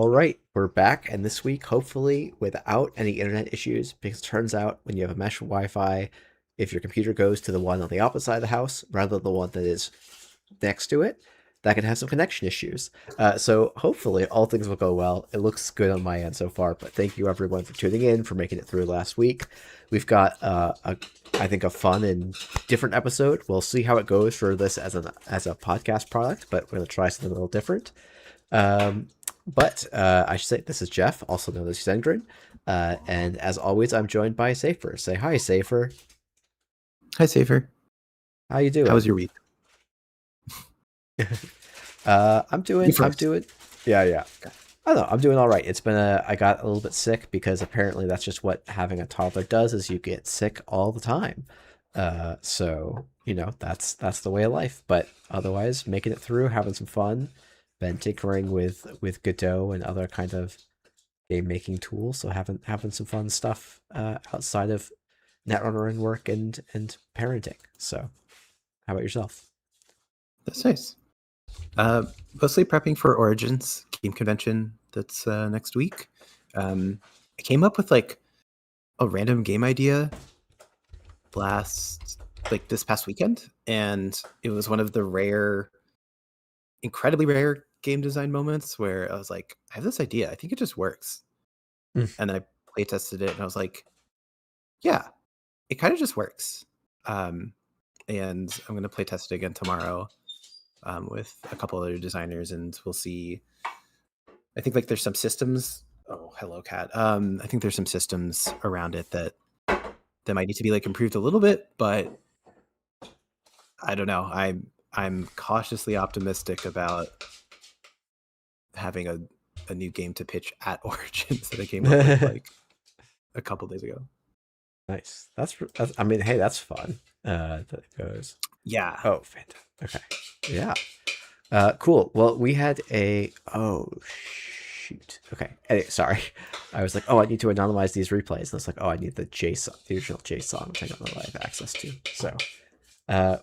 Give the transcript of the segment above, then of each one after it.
All right, we're back, and this week, hopefully, without any internet issues, because it turns out when you have a mesh Wi-Fi, if your computer goes to the one on the opposite side of the house rather than the one that is next to it, that can have some connection issues. So hopefully, all things will go well. It looks good on my end so far, but thank you everyone for tuning in, for making it through last week. We've got I think, a fun and different episode. We'll see how it goes for this as a podcast product, but we're going to try something a little different. But I should say this is Jeff, also known as Ysengrin, and as always, I'm joined by Safer. Say hi, Safer. Hi, Safer. How you doing? How was your week? I'm doing. Yeah. I don't know. I'm doing all right. It's been I got a little bit sick because apparently that's just what having a toddler does, is you get sick all the time. So that's the way of life. But otherwise, making it through, having some fun. Been tinkering with Godot and other kind of game making tools, so having some fun stuff outside of Netrunner and work and parenting. So, how about yourself? That's nice. Mostly prepping for Origins game convention that's next week. I came up with like a random game idea this past weekend, and it was one of the incredibly rare game design moments where I was like, I have this idea. I think it just works. And I play tested it and I was like, yeah, it kind of just works. And I'm going to play test it again tomorrow with a couple other designers, and we'll see. I think like there's some systems. Oh, hello, cat. I think there's some systems around it that might need to be like improved a little bit, but I don't know. I'm cautiously optimistic about having a new game to pitch at Origins that I came up with like a couple days ago. Nice. That's I mean, hey, that's fun. That goes. Yeah. Oh, fantastic. Okay. Yeah. Cool. Well, we had shoot. Okay. Anyway, sorry. I was like, I need to anonymize these replays. And I was like, I need the JSON, the original JSON, which I don't know if I have access to. So,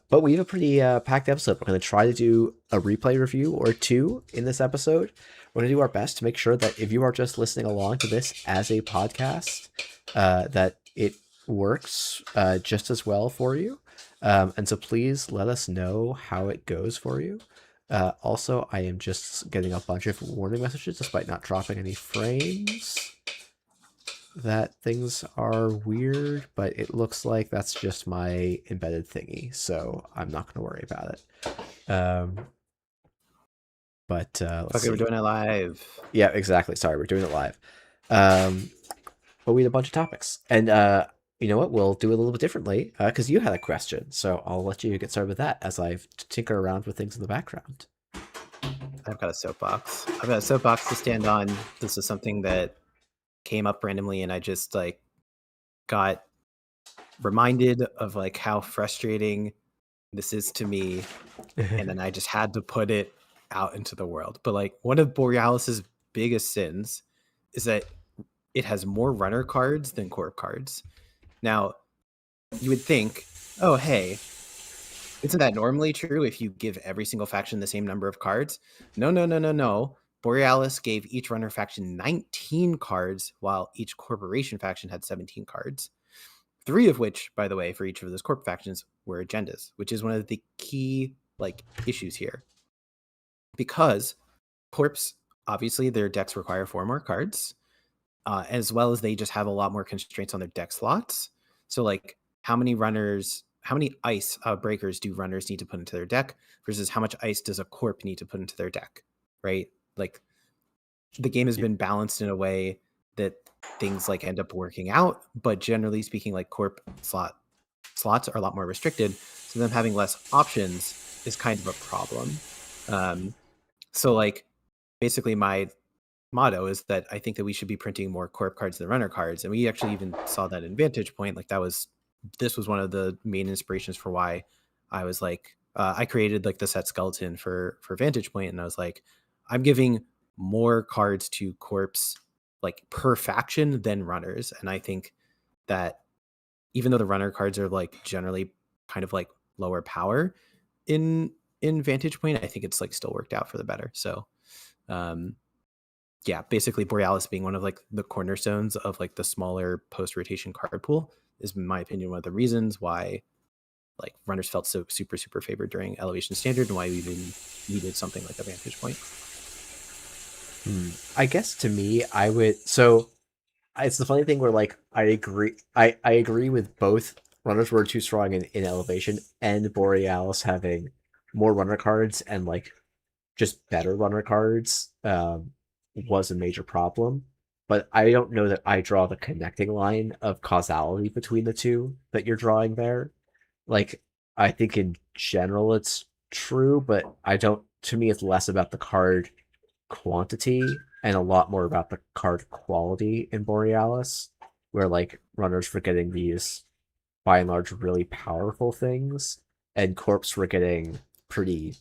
but we have a pretty packed episode. We're going to try to do a replay review or two in this episode. We're going to do our best to make sure that if you are just listening along to this as a podcast, that it works just as well for you. And so please let us know how it goes for you. Also, I am just getting a bunch of warning messages, despite not dropping any frames, that things are weird, but it looks like that's just my embedded thingy, so I'm not going to worry about it. But let's see. We're doing it live. Yeah, exactly. Sorry, we're doing it live. But we had a bunch of topics, and you know what? We'll do it a little bit differently because you had a question, so I'll let you get started with that as I tinker around with things in the background. I've got a soapbox. To stand on. This is something that came up randomly, and I just like got reminded of like how frustrating this is to me, and then I just had to put it out into the world. But like one of Borealis's biggest sins is that it has more runner cards than corp cards. Now, you would think, oh, hey, isn't that normally true if you give every single faction the same number of cards? No. Borealis gave each runner faction 19 cards, while each corporation faction had 17 cards. 3 of which, by the way, for each of those corp factions were agendas, which is one of the key like issues here. Because corps, obviously, their decks require 4 more cards, as well as they just have a lot more constraints on their deck slots. So like how many ice breakers do runners need to put into their deck versus how much ice does a corp need to put into their deck, right? Like the game has been balanced in a way that things like end up working out, but generally speaking, like corp slots are a lot more restricted, so them having less options is kind of a problem. So like basically my motto is that I think that we should be printing more corp cards than runner cards, and we actually even saw that in Vantage Point. Like this was one of the main inspirations for why I was like I created like the set skeleton for Vantage Point, and I was like, I'm giving more cards to corps like per faction than runners, and I think that even though the runner cards are like generally kind of like lower power in Vantage Point, I think it's like still worked out for the better. So yeah, basically Borealis being one of like the cornerstones of like the smaller post-rotation card pool is, in my opinion, one of the reasons why like runners felt so super favored during Elevation Standard, and why we even needed something like a Vantage Point. I guess to me, I would. So it's the funny thing where like I agree. I agree with both. Runners were too strong in Elevation, and Borealis having more runner cards and like just better runner cards was a major problem. But I don't know that I draw the connecting line of causality between the two that you're drawing there. Like, I think in general it's true, but I don't. To me, it's less about the card quantity and a lot more about the card quality in Borealis, where like runners were getting these by and large really powerful things, and corps were getting pretty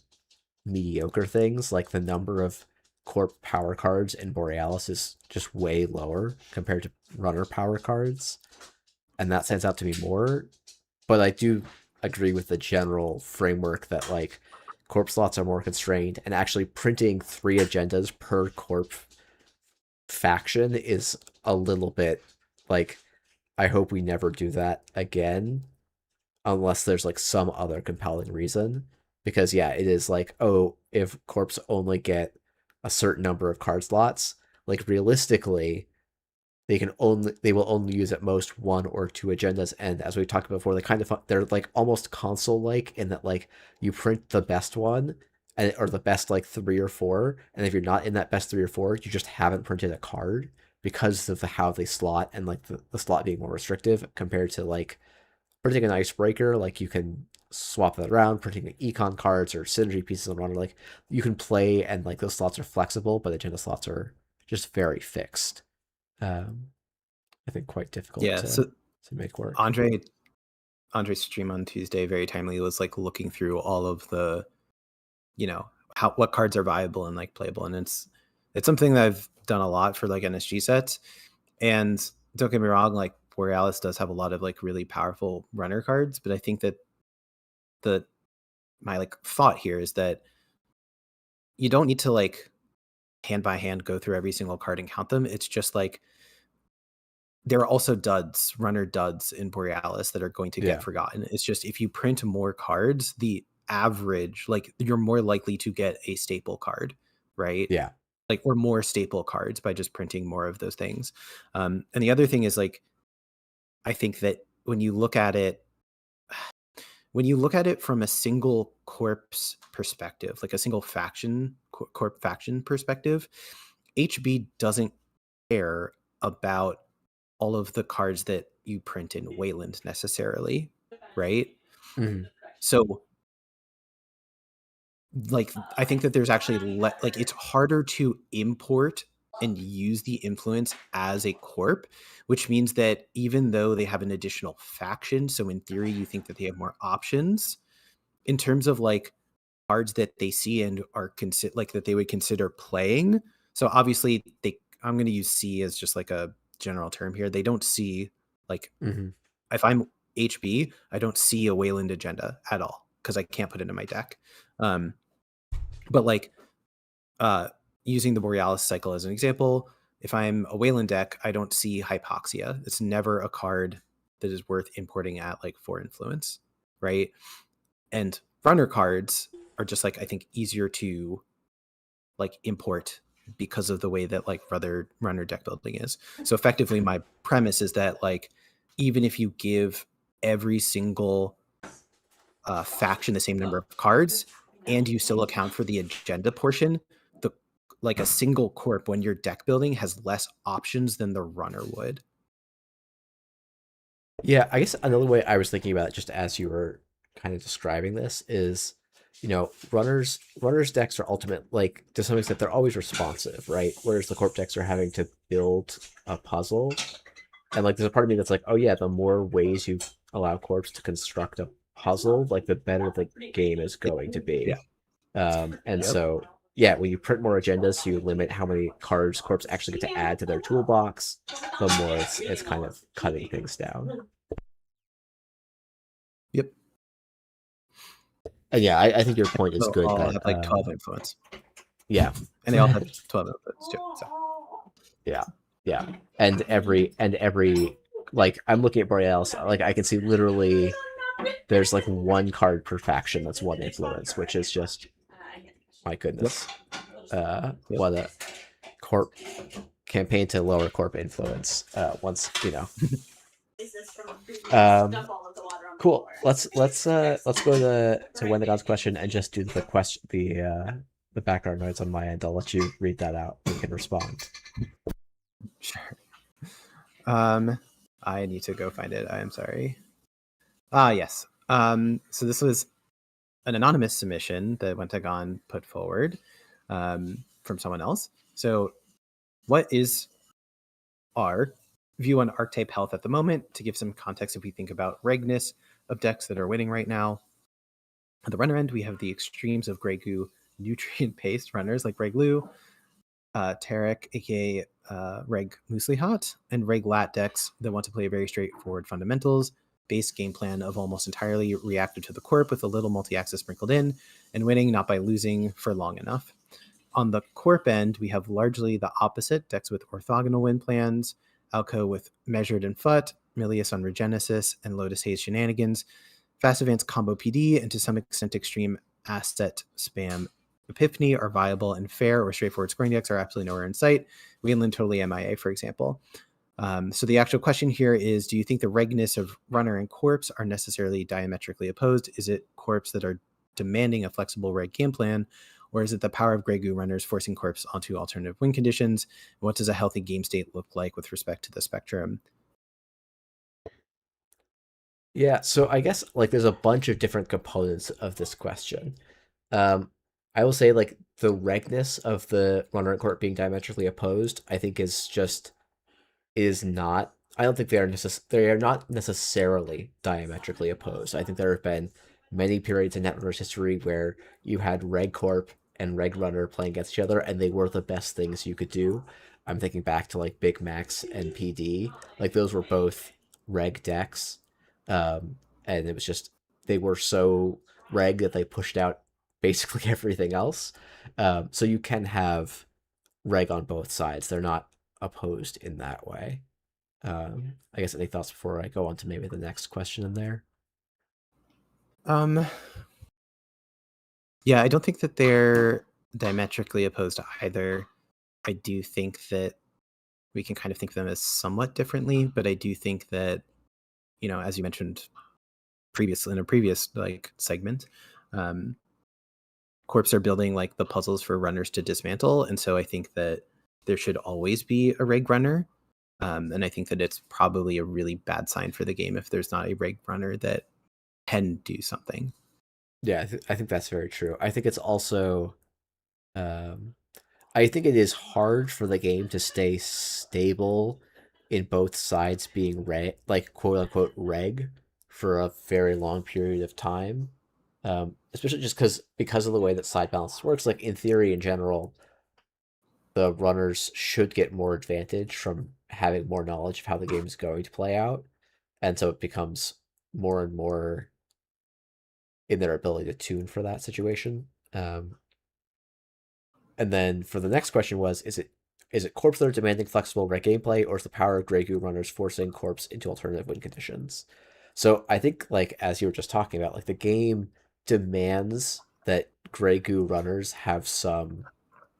mediocre things. Like the number of corp power cards in Borealis is just way lower compared to runner power cards, and that stands out to me more. But I do agree with the general framework that like corp slots are more constrained, and actually printing 3 agendas per corp faction is a little bit like, I hope we never do that again unless there's like some other compelling reason. Because yeah, it is like, oh, if corps only get a certain number of card slots, like realistically they will only use at most 1 or 2 agendas, and as we talked about before, they're like almost console like in that like you print the best one, and or the best like 3 or 4, and if you're not in that best 3 or 4, you just haven't printed a card because of how they slot, and like the slot being more restrictive compared to like printing an icebreaker. Like you can swap that around, printing econ cards or synergy pieces on runner. Like you can play, and like those slots are flexible, but agenda slots are just very fixed. I think quite difficult Yeah, so to make work. Andre's stream on Tuesday, very timely, was like looking through all of the, you know, what cards are viable and like playable, and it's something that I've done a lot for like NSG sets. And don't get me wrong, like Borealis does have a lot of like really powerful runner cards, but I think that my like thought here is that you don't need to like hand by hand go through every single card and count them. It's just like there are also runner duds in Borealis that are going to get forgotten. It's just if you print more cards, the average, like you're more likely to get a staple card, right? Yeah. Like, or more staple cards by just printing more of those things. And the other thing is like, I think that when you look at it from a single corpse perspective, like a single corp faction perspective, HB doesn't care about all of the cards that you print in Wayland necessarily, right? Mm-hmm. So like I think that there's actually like it's harder to import and use the influence as a corp, which means that even though they have an additional faction, so in theory you think that they have more options in terms of like cards that they see and are like that they would consider playing. So obviously I'm going to use C as just like a general term here. They don't see like if I'm HB, I don't see a Wayland agenda at all because I can't put it in my deck. But like using the Borealis cycle as an example, if I'm a Wayland deck, I don't see Hypoxia. It's never a card that is worth importing at like 4 influence, right? And runner cards are just like I think easier to like import because of the way that like runner deck building is. So effectively my premise is that like even if you give every single faction the same number of cards and you still account for the agenda portion, the like a single corp when you're deck building has less options than the runner would. Yeah, I guess another way I was thinking about it, just as you were kind of describing this, is, you know, runners decks are ultimate, like to some extent they're always responsive, right? Whereas the corp decks are having to build a puzzle, and like there's a part of me that's like, oh yeah, the more ways you allow corps to construct a puzzle, like the better the game is going to be. So yeah, when you print more agendas, you limit how many cards corps actually get to add to their toolbox, the more it's kind of cutting things down. Yep. And yeah, I think your point is So good. I'll That have like 12 influence. yeah, And they all have 12 influence too. So. Yeah, and every like I'm looking at Borealis, like I can see literally there's like one card per faction that's one influence, which is just my Yep. goodness. Yep. What a corp campaign to lower corp influence. Once you know. Um, cool. Let's go to when the gods question and just do the question the background noise on my end. I'll let you read that out. We can respond. Sure. I need to go find it. I am sorry. Ah, yes. So this was an anonymous submission that Wentagon put forward from someone else. So, what is our view on archetype health at the moment? To give some context, if we think about regness of decks that are winning right now, at the runner end, we have the extremes of Grey Goo nutrient-based runners like Reg Lu, Tarek, aka Reg Loosely Hot, and Reg Lat decks that want to play very straightforward fundamentals, base game plan of almost entirely reactive to the corp with a little multi-axis sprinkled in, and winning not by losing for long enough. On the corp end, we have largely the opposite, decks with orthogonal win plans, Alco with Measured and Fut, Milius on Regenesis, and Lotus Haze shenanigans, Fast Advance combo PD, and to some extent extreme asset spam Epiphany are viable, and fair or straightforward scoring decks are absolutely nowhere in sight. Wayland totally MIA, for example. So the actual question here is, do you think the regness of runner and corpse are necessarily diametrically opposed? Is it corpse that are demanding a flexible reg game plan, or is it the power of Grey Goo runners forcing corpse onto alternative win conditions? What does a healthy game state look like with respect to the spectrum? Yeah, so I guess like there's a bunch of different components of this question. Um, I will say like the regness of the runner and court being diametrically opposed, I think is not. I don't think they are not necessarily diametrically opposed. I think there have been many periods in Netrunner's history where you had Reg Corp and Reg Runner playing against each other, and they were the best things you could do. I'm thinking back to like Big Max and PD. Like those were both Reg decks, and it was just they were so Reg that they pushed out basically everything else. So you can have Reg on both sides. They're not opposed in that way. I guess any thoughts before I go on to maybe the next question in there? Um, yeah, I don't think that they're diametrically opposed either. I do think that we can kind of think of them as somewhat differently, but I do think that, as you mentioned in a previous like segment, um, corps are building like the puzzles for runners to dismantle, and so I think that there should always be a reg runner, and I think that it's probably a really bad sign for the game if there's not a reg runner that can do something. Yeah, I think that's very true. I think it's also, um, I think it is hard for the game to stay stable in both sides being like quote unquote reg for a very long period of time. Especially just because of the way that side balance works. Like in theory, in general, the runners should get more advantage from having more knowledge of how the game is going to play out, and so it becomes more and more in their ability to tune for that situation. And then for the next question was, is it corpse that are demanding flexible red gameplay, or is the power of Grey Goo runners forcing corpse into alternative win conditions? So I think like as you were just talking about, like the game demands that Grey Goo runners have some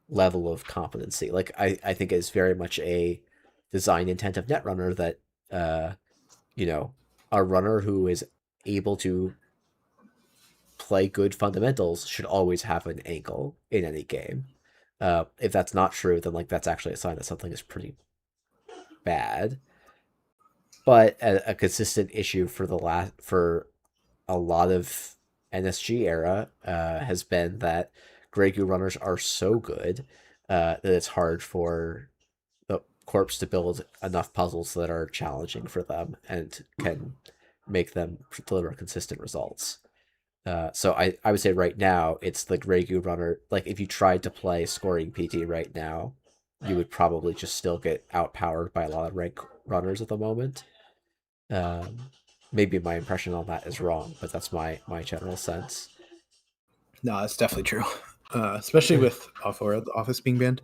level of competency. Like I think it's very much a design intent of Netrunner that you know, a runner who is able to play good fundamentals should always have an ankle in any game. If that's not true, then like that's actually a sign that something is pretty bad. But a consistent issue for for a lot of NSG era has been that Grey Goo runners are so good that it's hard for the corpse to build enough puzzles that are challenging for them and can make them deliver consistent results. So I would say right now it's the Grey Goo runner. Like if you tried to play scoring PT right now, you would probably just still get outpowered by a lot of rank runners at the moment. Um, Maybe my impression on that is wrong, but that's my general sense. No, it's definitely true, especially with Office being banned.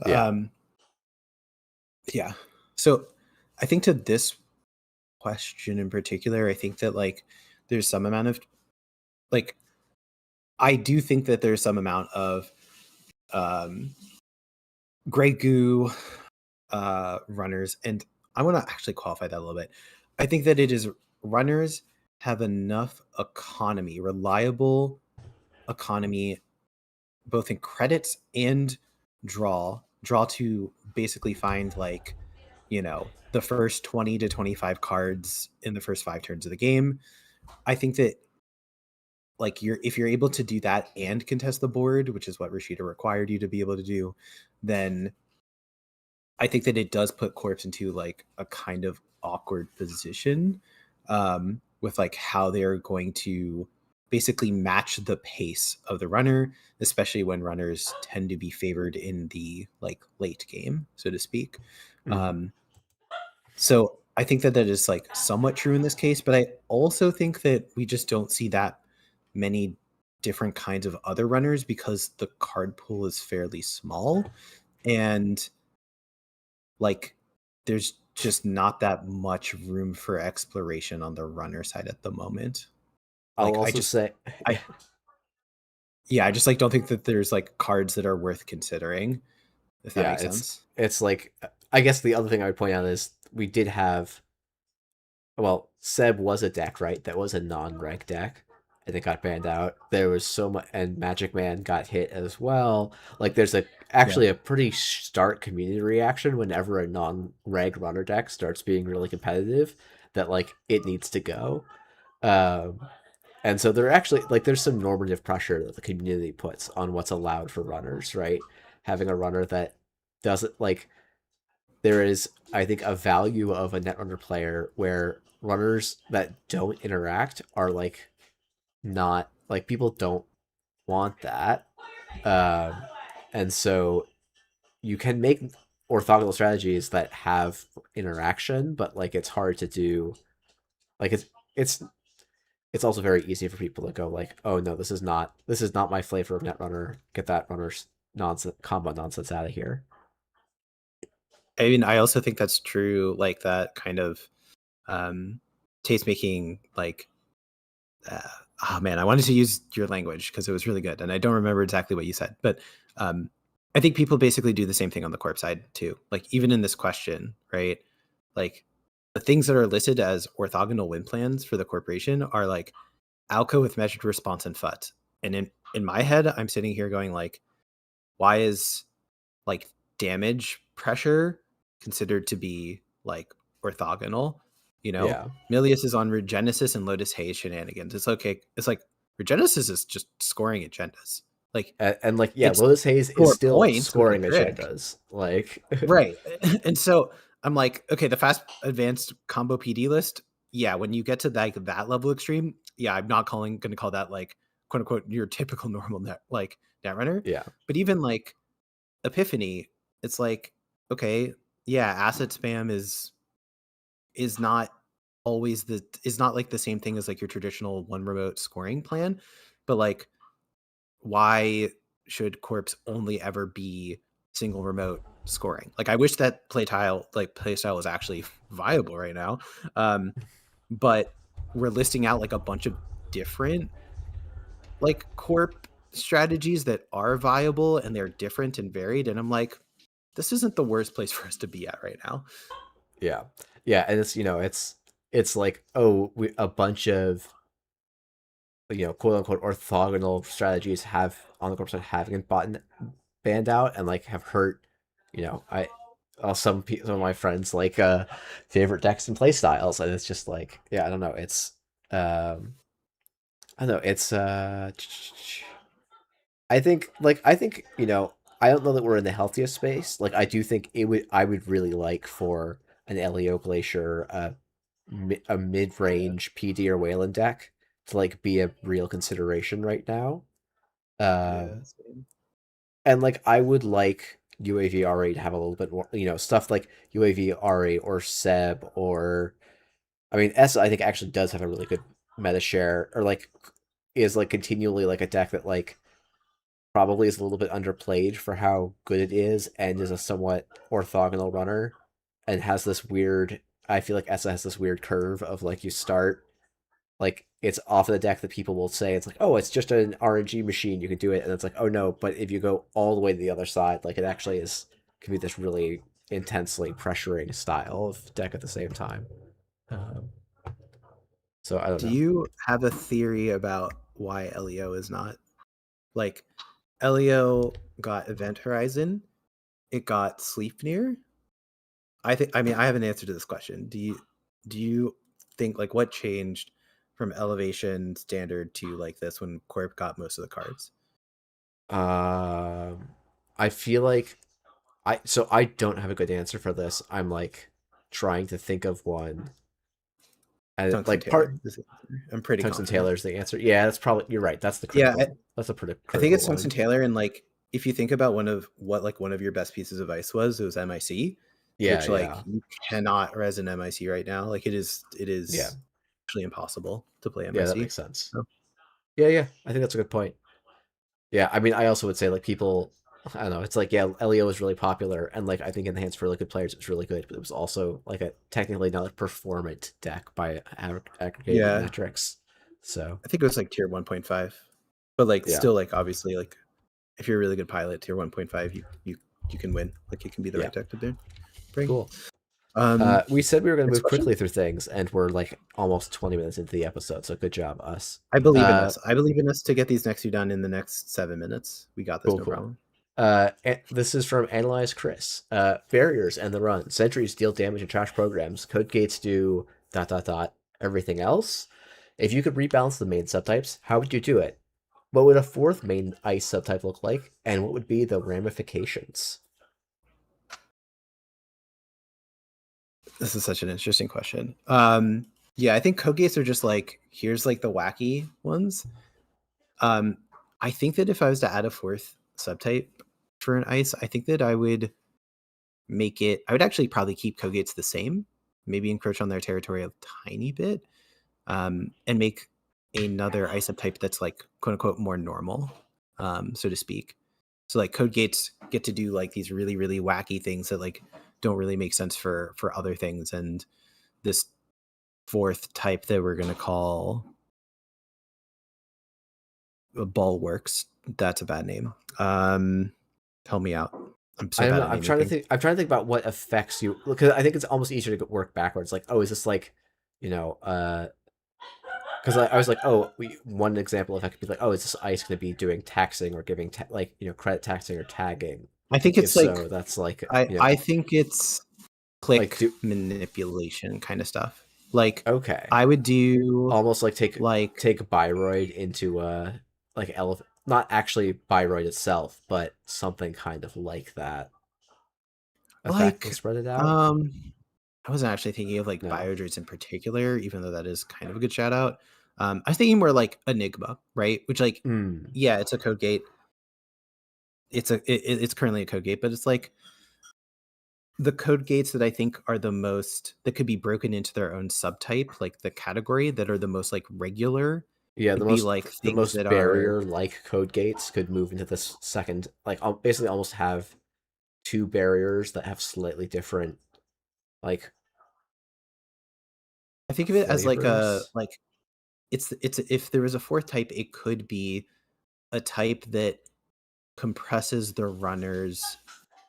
Yeah, Um, Yeah. So I think to this question in particular, I think that like there's some amount of like I do think that there's some amount of um gray goo runners, and I want to actually qualify that a little bit. I think that it is runners have enough economy, reliable economy, both in credits and draw to basically find like, the first 20 to 25 cards in the first 5 turns of the game. I think that like if you're able to do that and contest the board, which is what Rashida required you to be able to do, then I think that it does put Corpse into like a kind of awkward position, with like how they're going to basically match the pace of the runner, especially when runners tend to be favored in the like late game, so to speak. Mm. Um, so I think that that is like somewhat true in this case, but I also think that we just don't see that many different kinds of other runners because the card pool is fairly small, and like there's just not that much room for exploration on the runner side at the moment. I'll Like also say, I yeah, I just like don't think that there's like cards that are worth considering, if that yeah, makes sense. it's like I guess the other thing I would point out is we did have, well, Seb was a deck, right? That was a non-reg deck, and it got banned out. There was so much, and Magic Man got hit as well. Like, there's Yeah. actually a pretty stark community reaction whenever a non-reg runner deck starts being really competitive. That like it needs to go. Um, and so there actually like there's some normative pressure that the community puts on what's allowed for runners, right? Having a runner that doesn't like there is, I think, a value of a Netrunner player where runners that don't interact are like not like people don't want that, um, and so you can make orthogonal strategies that have interaction, but like it's hard to do. Like it's it's also very easy for people to go like, oh no, this is not my flavor of Netrunner. Get that runner's nonsense combo nonsense out of here. I mean, I also think that's true, like that kind of um taste making like uh, oh man, I wanted to use your language because it was really good, and I don't remember exactly what you said, but um, I think people basically do the same thing on the corp side too. Like even in this question, right? Like the things that are listed as orthogonal win plans for the corporation are like Alco with measured response and FUT. And in my head, I'm sitting here going like, why is like damage pressure considered to be like orthogonal? You know, Yeah, Milius is on Regenesis and Lotus Haze shenanigans. It's okay. It's like Regenesis is just scoring agendas. Like and like yeah, it's Lotus Haze is score still points with a scoring trick. agendas. Like Right. And so I'm like, okay, the fast advanced combo PD list, yeah, when you get to that level extreme, yeah, I'm not gonna call that like quote unquote your typical normal net runner. yeah, But even like Epiphany, it's like, okay, yeah, asset spam is not always is not like the same thing as like your traditional one remote scoring plan, but like why should corpse only ever be single remote scoring? Like I wish that playstyle was actually viable right now. But we're listing out like a bunch of different like corp strategies that are viable and they're different and varied, and I'm like, this isn't the worst place for us to be at right now. yeah, yeah. And it's it's like, oh, a bunch of quote unquote orthogonal strategies have on the corp side having been banned out and like have hurt I some of my friends like favorite decks and play styles, and it's just like, yeah, I don't know, it's um I don't know, it's I think I don't know that we're in the healthiest space. Like I do think I would really like for an Elio Glacier, a mid-range PD or Wayland deck to like be a real consideration right now. Yeah. Um, and like I would like UAV RA to have a little bit more, stuff like UAV RA or Seb, or I mean S I think actually does have a really good meta share, or like is like continually like a deck that like probably is a little bit underplayed for how good it is and is a somewhat orthogonal runner. and has this weird. I feel like ESA has this weird curve of like you start like it's off of the deck that people will say it's like, oh, it's just an RNG machine, you can do it, and it's like, oh no, but if you go all the way to the other side, like it actually is can be this really intensely pressuring style of deck at the same time. Um, so I don't Do know. you have a theory about why Elio is not like Elio got Event Horizon, it got Sleipnir. I mean I have an answer to this question. Do you think like what changed from Elevation Standard to like this when Corp got most of the cards? Um, I feel like I don't have a good answer for this. I'm like trying to think of one, and Tungsten like part Taylor. I'm pretty Tungsten confident. Taylor's the answer. Yeah, that's probably you're right. That's the Yeah, critical. That's a pretty I think critical it's Tungsten one. Taylor, and like if you think about one of your best pieces of ice was, it was MIC, Yeah, which like yeah, you cannot res an MIC right now. Like it yeah, is actually impossible to play yeah. That MIC. makes sense. So, Yeah, yeah. I think that's a good point. Yeah, I mean, I also would say like people, I don't know. It's like yeah, Elio was really popular, and like I think in the hands for really good players, it was really good, but it was also like a technically not a performant deck by aggregated yeah, metrics. So I think it was like tier 1.5, but like yeah, still like obviously like if you're a really good pilot, tier 1.5, you can win. Like it can be the yeah, right deck to do. Bring. cool. Um, We said we were going to Next move question. quickly through things, and we're like almost 20 minutes into the episode, so good job, us. I believe in Uh, us. I believe in us to get these next two done in the next 7 minutes. We got this, cool, no cool. problem. This is from Analyze Chris. Barriers and the run. Sentries deal damage in trash programs. Code gates do dot dot dot everything else. If you could rebalance the main subtypes, how would you do it? What would a fourth main ice subtype look like? And what would be the ramifications? This is such an interesting question. Yeah, I think code gates are just like here's like the wacky ones. Um, I think that if I was to add a fourth subtype for an ice, I think that I would make it. I would actually probably keep code gates the same, maybe encroach on their territory a tiny bit, and make another ice subtype that's like quote unquote more normal, so to speak. So like code gates get to do like these really really wacky things that like don't really make sense for other things, and this fourth type that we're gonna call bulwarks. That's a bad name. Help me out. I'm so I'm bad not, at I'm naming trying to things. think. I'm trying to think about what affects you because I think it's almost easier to work backwards. Like, oh, is this like, you know, because I was like, oh, one example of that could be like, oh, is this ice going to be doing taxing or giving like credit taxing or tagging? I think If it's like so, that's like I think it's like click do manipulation kind of stuff. Like okay, I would do almost like like take Byroid into like elephant, not actually Byroid itself, but something kind of like that effect and like spread it out. um I wasn't actually thinking of like No, biodroids in particular, even though that is kind of a good shout out. I was thinking more like Enigma, right? Which like mm. yeah, it's a code gate. It's currently a code gate, but it's like the code gates that I think are the most that could be broken into their own subtype, like the category that are the most like regular Yeah, would be like the things most that are barrier like code gates could move into this second, like basically almost have two barriers that have slightly different like I think of it as like a flavors. like it's if there was a fourth type, it could be a type that compresses the runner's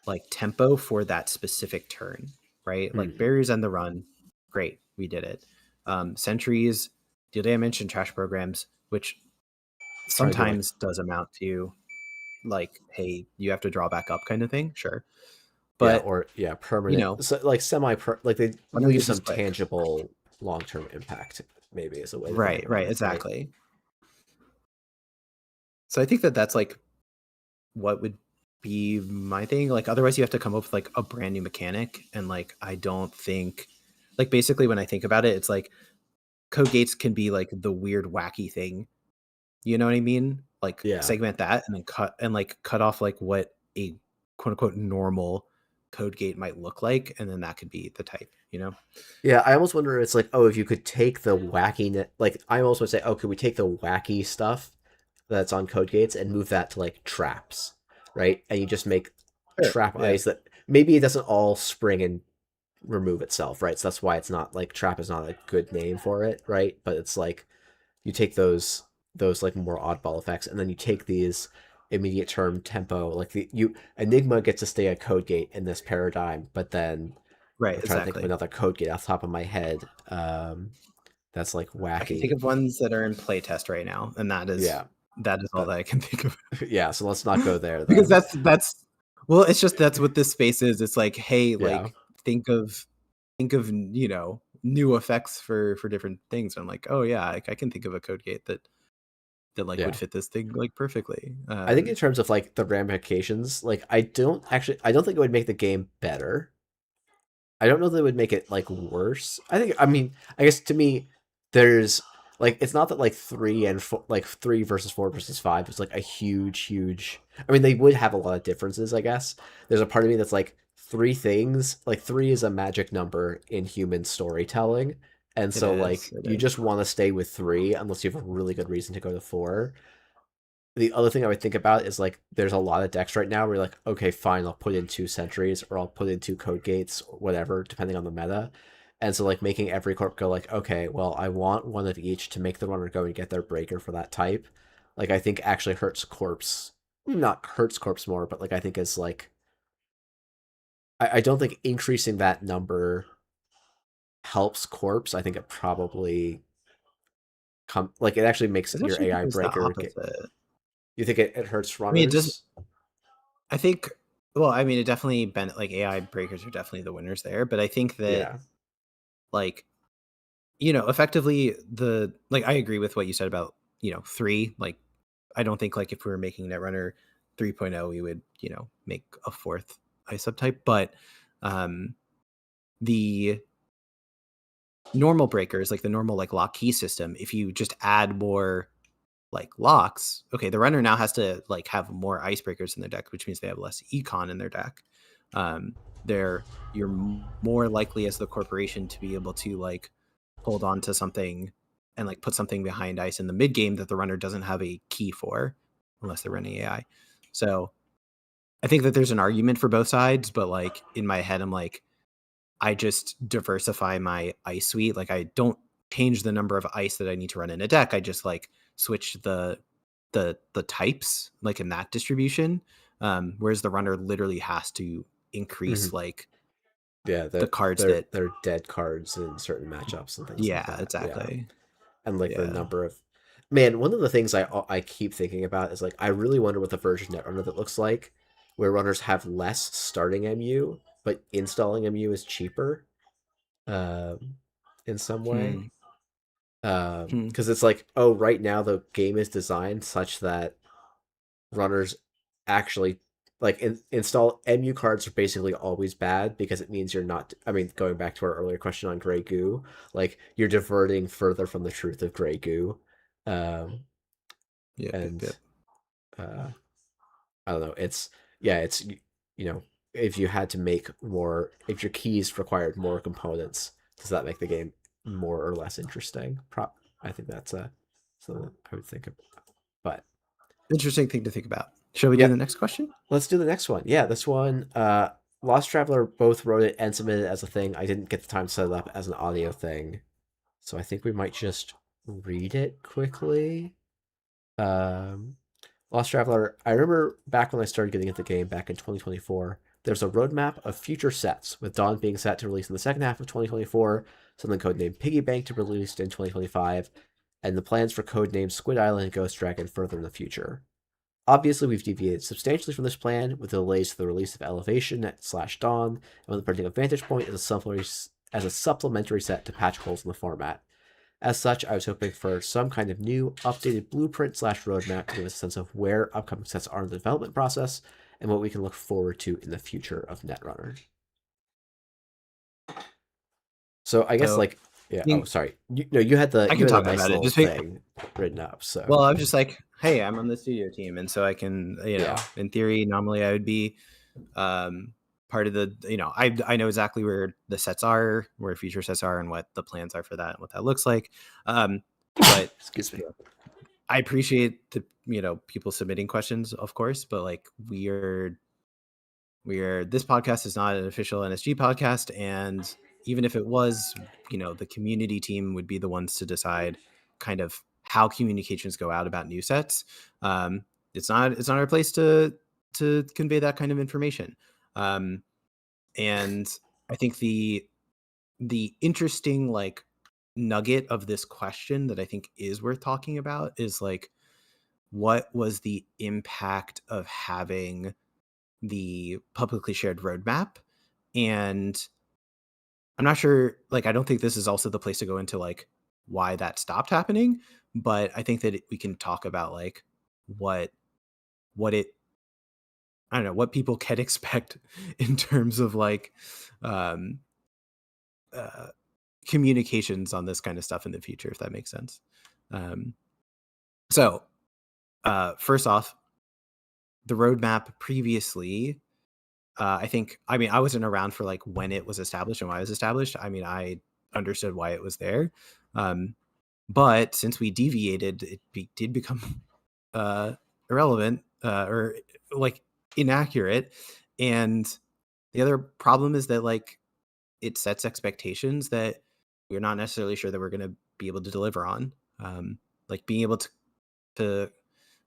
like tempo for that specific turn, right? Like Hmm. barriers on the run, great, we did it. Sentries, deal damage and trash programs, which Trying to do like sometimes does amount to like, hey, you have to draw back up kind of thing, sure. yeah, But or yeah, you permanent, know, so like like they one of leave these is some quick. tangible long term impact. Maybe is a way to think Right, about right, it, right? exactly. So I think that that's like what would be my thing. Like otherwise you have to come up with like a brand new mechanic, and like I don't think like basically when I think about it, it's like code gates can be like the weird wacky thing. You know what I mean? Like Yeah, segment that and then cut off like what a quote unquote normal code gate might look like, and then that could be the type, you know? yeah. I almost wonder. It's like, oh, if you could take the wacky, like I almost would say, oh, could we take the wacky stuff that's on code gates and move that to like traps, right? And you just make Sure. trap Yeah. ice that maybe it doesn't all spring and remove itself, right? So that's why it's not like trap is not a good name for it, right? But it's like you take those like more oddball effects, and then you take these immediate term tempo, like you Enigma gets to stay a code gate in this paradigm, but then Right, I'm trying to think of exactly. another code gate off the top of my head. That's like I can think wacky. of ones that are in playtest right now, and that is Yeah, all but that I can think of. yeah. So let's not go there Because then. that's well, it's just that's what this space is. It's like, hey, Yeah, like think of new effects for different things. And I'm like, oh yeah, I can think of a code gate that like would yeah. fit this thing like perfectly. I think in terms of like the ramifications, like I don't think it would make the game better. I don't know that it would make it like worse. I mean, I guess to me, there's like it's not that like three and four, like three versus four versus five is like a huge. I mean, they would have a lot of differences. I guess there's a part of me that's like three things. Like three is a magic number in human storytelling, and It so is. like It you is. just want to stay with three unless you have a really good reason to go to four. The other thing I would think about is like there's a lot of decks right now where you're like, okay, fine, I'll put in two sentries or I'll put in two code gates or whatever, depending on the meta. And so like making every corp go like, okay, well, I want one of each to make the runner go and get their breaker for that type. Like I think actually hurts corpse. Not hurts corpse more, but like I think is like I don't think increasing that number helps corpse. I think it probably like it actually makes I your actually think AI it's the breaker get, opposite. you think it hurts I mean, it does. runners? I think. Well, I mean, it definitely been like AI breakers are definitely the winners there, but I think that Yeah. like effectively the like I agree with what you said about three. Like I don't think like if we were making Netrunner 3.0, we would make a fourth ice subtype, but um the normal breakers, like the normal like lock key system, if you just add more like locks, okay, the runner now has to like have more icebreakers in their deck, which means they have less econ in their deck. They're You're more likely as the corporation to be able to like hold on to something and like put something behind ice in the mid game that the runner doesn't have a key for unless they're running AI. So I think that there's an argument for both sides, but like in my head, I'm like, I just diversify my ice suite. Like I don't change the number of ice that I need to run in a deck. I just like switch the types like in that distribution. Whereas the runner literally has to increase Mhm. like Yeah, the cards that they're dead cards in certain matchups and things like yeah, that. Yeah, exactly. and like the Yeah. number of man, one of the things I keep thinking about is like I really wonder what the version Netrunner that looks like, where runners have less starting MU, but installing MU is cheaper, um, in some way. Hmm. Hmm. Because it's like, oh, right now the game is designed such that runners actually like install MU cards are basically always bad because it means you're not. I mean, going back to our earlier question on gray goo, like you're diverting further from the truth of gray goo, um, Yep. Yep. and Yep. uh, I don't know. It's yeah, it's you know, if you had to make more, if your keys required more components, does that make the game more or less interesting? I think that's something I would think of, but Interesting thing to think about. Shall we do yeah. the next question? Let's do the next one. Yeah, this one, Lost Traveler both wrote it and submitted it as a thing. I didn't get the time to set it up as an audio thing, so I think we might just read it quickly. Um, Lost Traveler, I remember back when I started getting into the game back in 2024, there's a roadmap of future sets, with Dawn being set to release in the second half of 2024, something codenamed Piggy Bank to be released in 2025, and the plans for codenamed Squid Island and Ghost Dragon further in the future. Obviously, we've deviated substantially from this plan with the delays to the release of Elevation / Dawn, and with the printing of Vantage Point as a supplementary set to patch holes in the format. As such, I was hoping for some kind of new, updated blueprint / roadmap to give us a sense of where upcoming sets are in the development process and what we can look forward to in the future of Netrunner. So I guess So like yeah. Oh, being, sorry. You had I can a talk nice about it. little Just be, thing written up. So well, I was just like, hey, I'm on the studio team, and so I can, yeah, in theory, normally I would be part of the, I know exactly where the sets are, where future sets are, and what the plans are for that, and what that looks like. But excuse me. I appreciate the people submitting questions, of course, but like this podcast is not an official NSG podcast, and even if it was, the community team would be the ones to decide kind of how communications go out about new sets. It's not our place to convey that kind of information. And I think the interesting nugget of this question that I think is worth talking about is what was the impact of having the publicly shared roadmap? And I'm not sure, I don't think this is also the place to go into why that stopped happening, but I think that we can talk about what it I don't know, what people can expect in terms of um uh communications on this kind of stuff in the future, if that makes sense. Um so first off, the roadmap previously, I wasn't around for when it was established and why it was established. I understood why it was there. Um, but since we deviated, did become irrelevant, or inaccurate. And the other problem is that it sets expectations that we're not necessarily sure that we're going to be able to deliver on. Being able to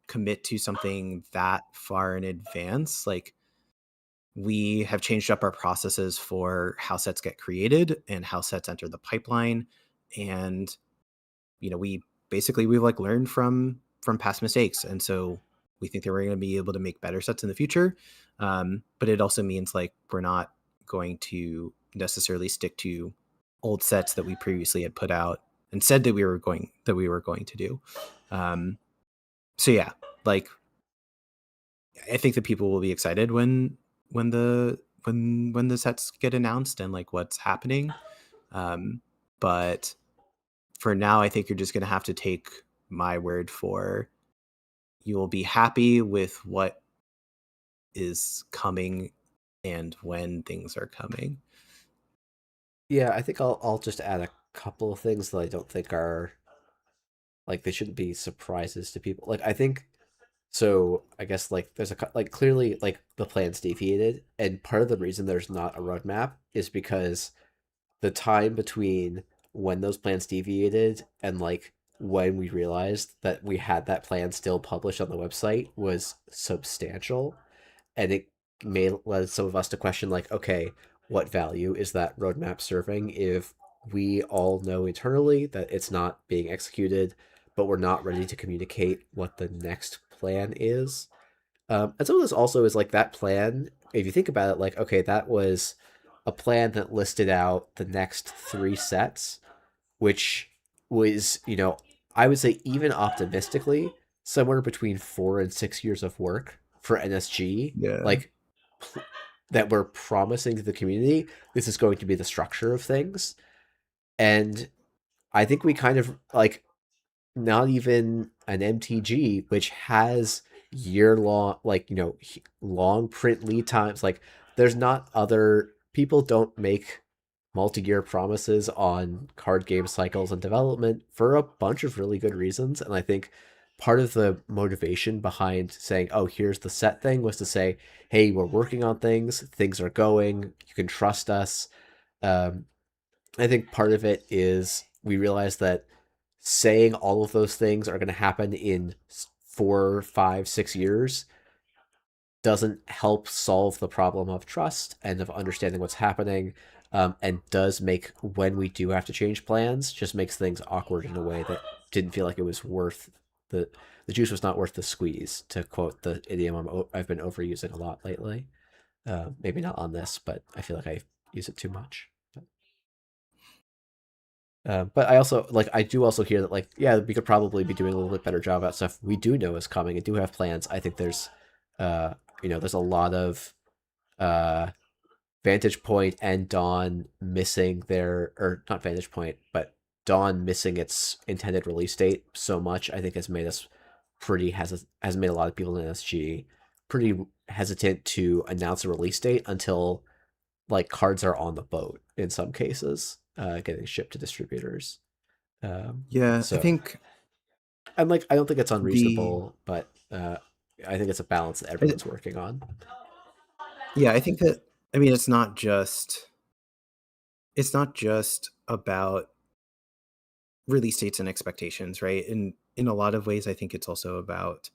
commit to something that far in advance, we have changed up our processes for how sets get created and how sets enter the pipeline. And we've learned from past mistakes, and so we think that we're going to be able to make better sets in the future. But it also means we're not going to necessarily stick to old sets that we previously had put out and said that we were going to do. So yeah, I think that people will be excited when the sets get announced and what's happening. But for now, I think you're just going to have to take my word for you will be happy with what is coming and when things are coming. Yeah, I think I'll just add a couple of things that I don't think are they shouldn't be surprises to people. I think so. I guess there's clearly the plan's deviated, and part of the reason there's not a roadmap is because the time between when those plans deviated and when we realized that we had that plan still published on the website was substantial, and it may led some of us to question okay, what value is that roadmap serving if we all know internally that it's not being executed, but we're not ready to communicate what the next plan is. And some of this also is that plan, if you think about it, okay, that was a plan that listed out the next three sets, which was, I would say even optimistically, somewhere between 4 and 6 years of work for NSG, Yeah. that we're promising to the community. This is going to be the structure of things. And I think we kind of not even an MTG, which has year long, long print lead times. There's not other people don't make multi-year promises on card game cycles and development for a bunch of really good reasons. And I think part of the motivation behind saying, oh, here's the set thing was to say, hey, we're working on things, things are going, you can trust us. Um, I think part of it is we realize that saying all of those things are going to happen in 4, 5, 6 years doesn't help solve the problem of trust and of understanding what's happening, and does make when we do have to change plans just makes things awkward in a way that didn't feel like it was worth the juice was not worth the squeeze, to quote the idiom I've been overusing a lot lately. Maybe not on this, but I feel like I use it too much. But I also I do also hear that yeah, we could probably be doing a little bit better job about stuff we do know is coming and do have plans. I think there's uh there's a lot of uh Vantage Point and Dawn missing their, or not Vantage Point, but Dawn missing its intended release date so much. I think has made us has made a lot of people in SG pretty hesitant to announce a release date until cards are on the boat in some cases, getting shipped to distributors. Yeah, I So think I'm I don't think it's the unreasonable, but I think it's a balance that everyone's working on. Yeah, I think that, I mean, it's not just about release dates and expectations, right? And in a lot of ways, I think it's also about,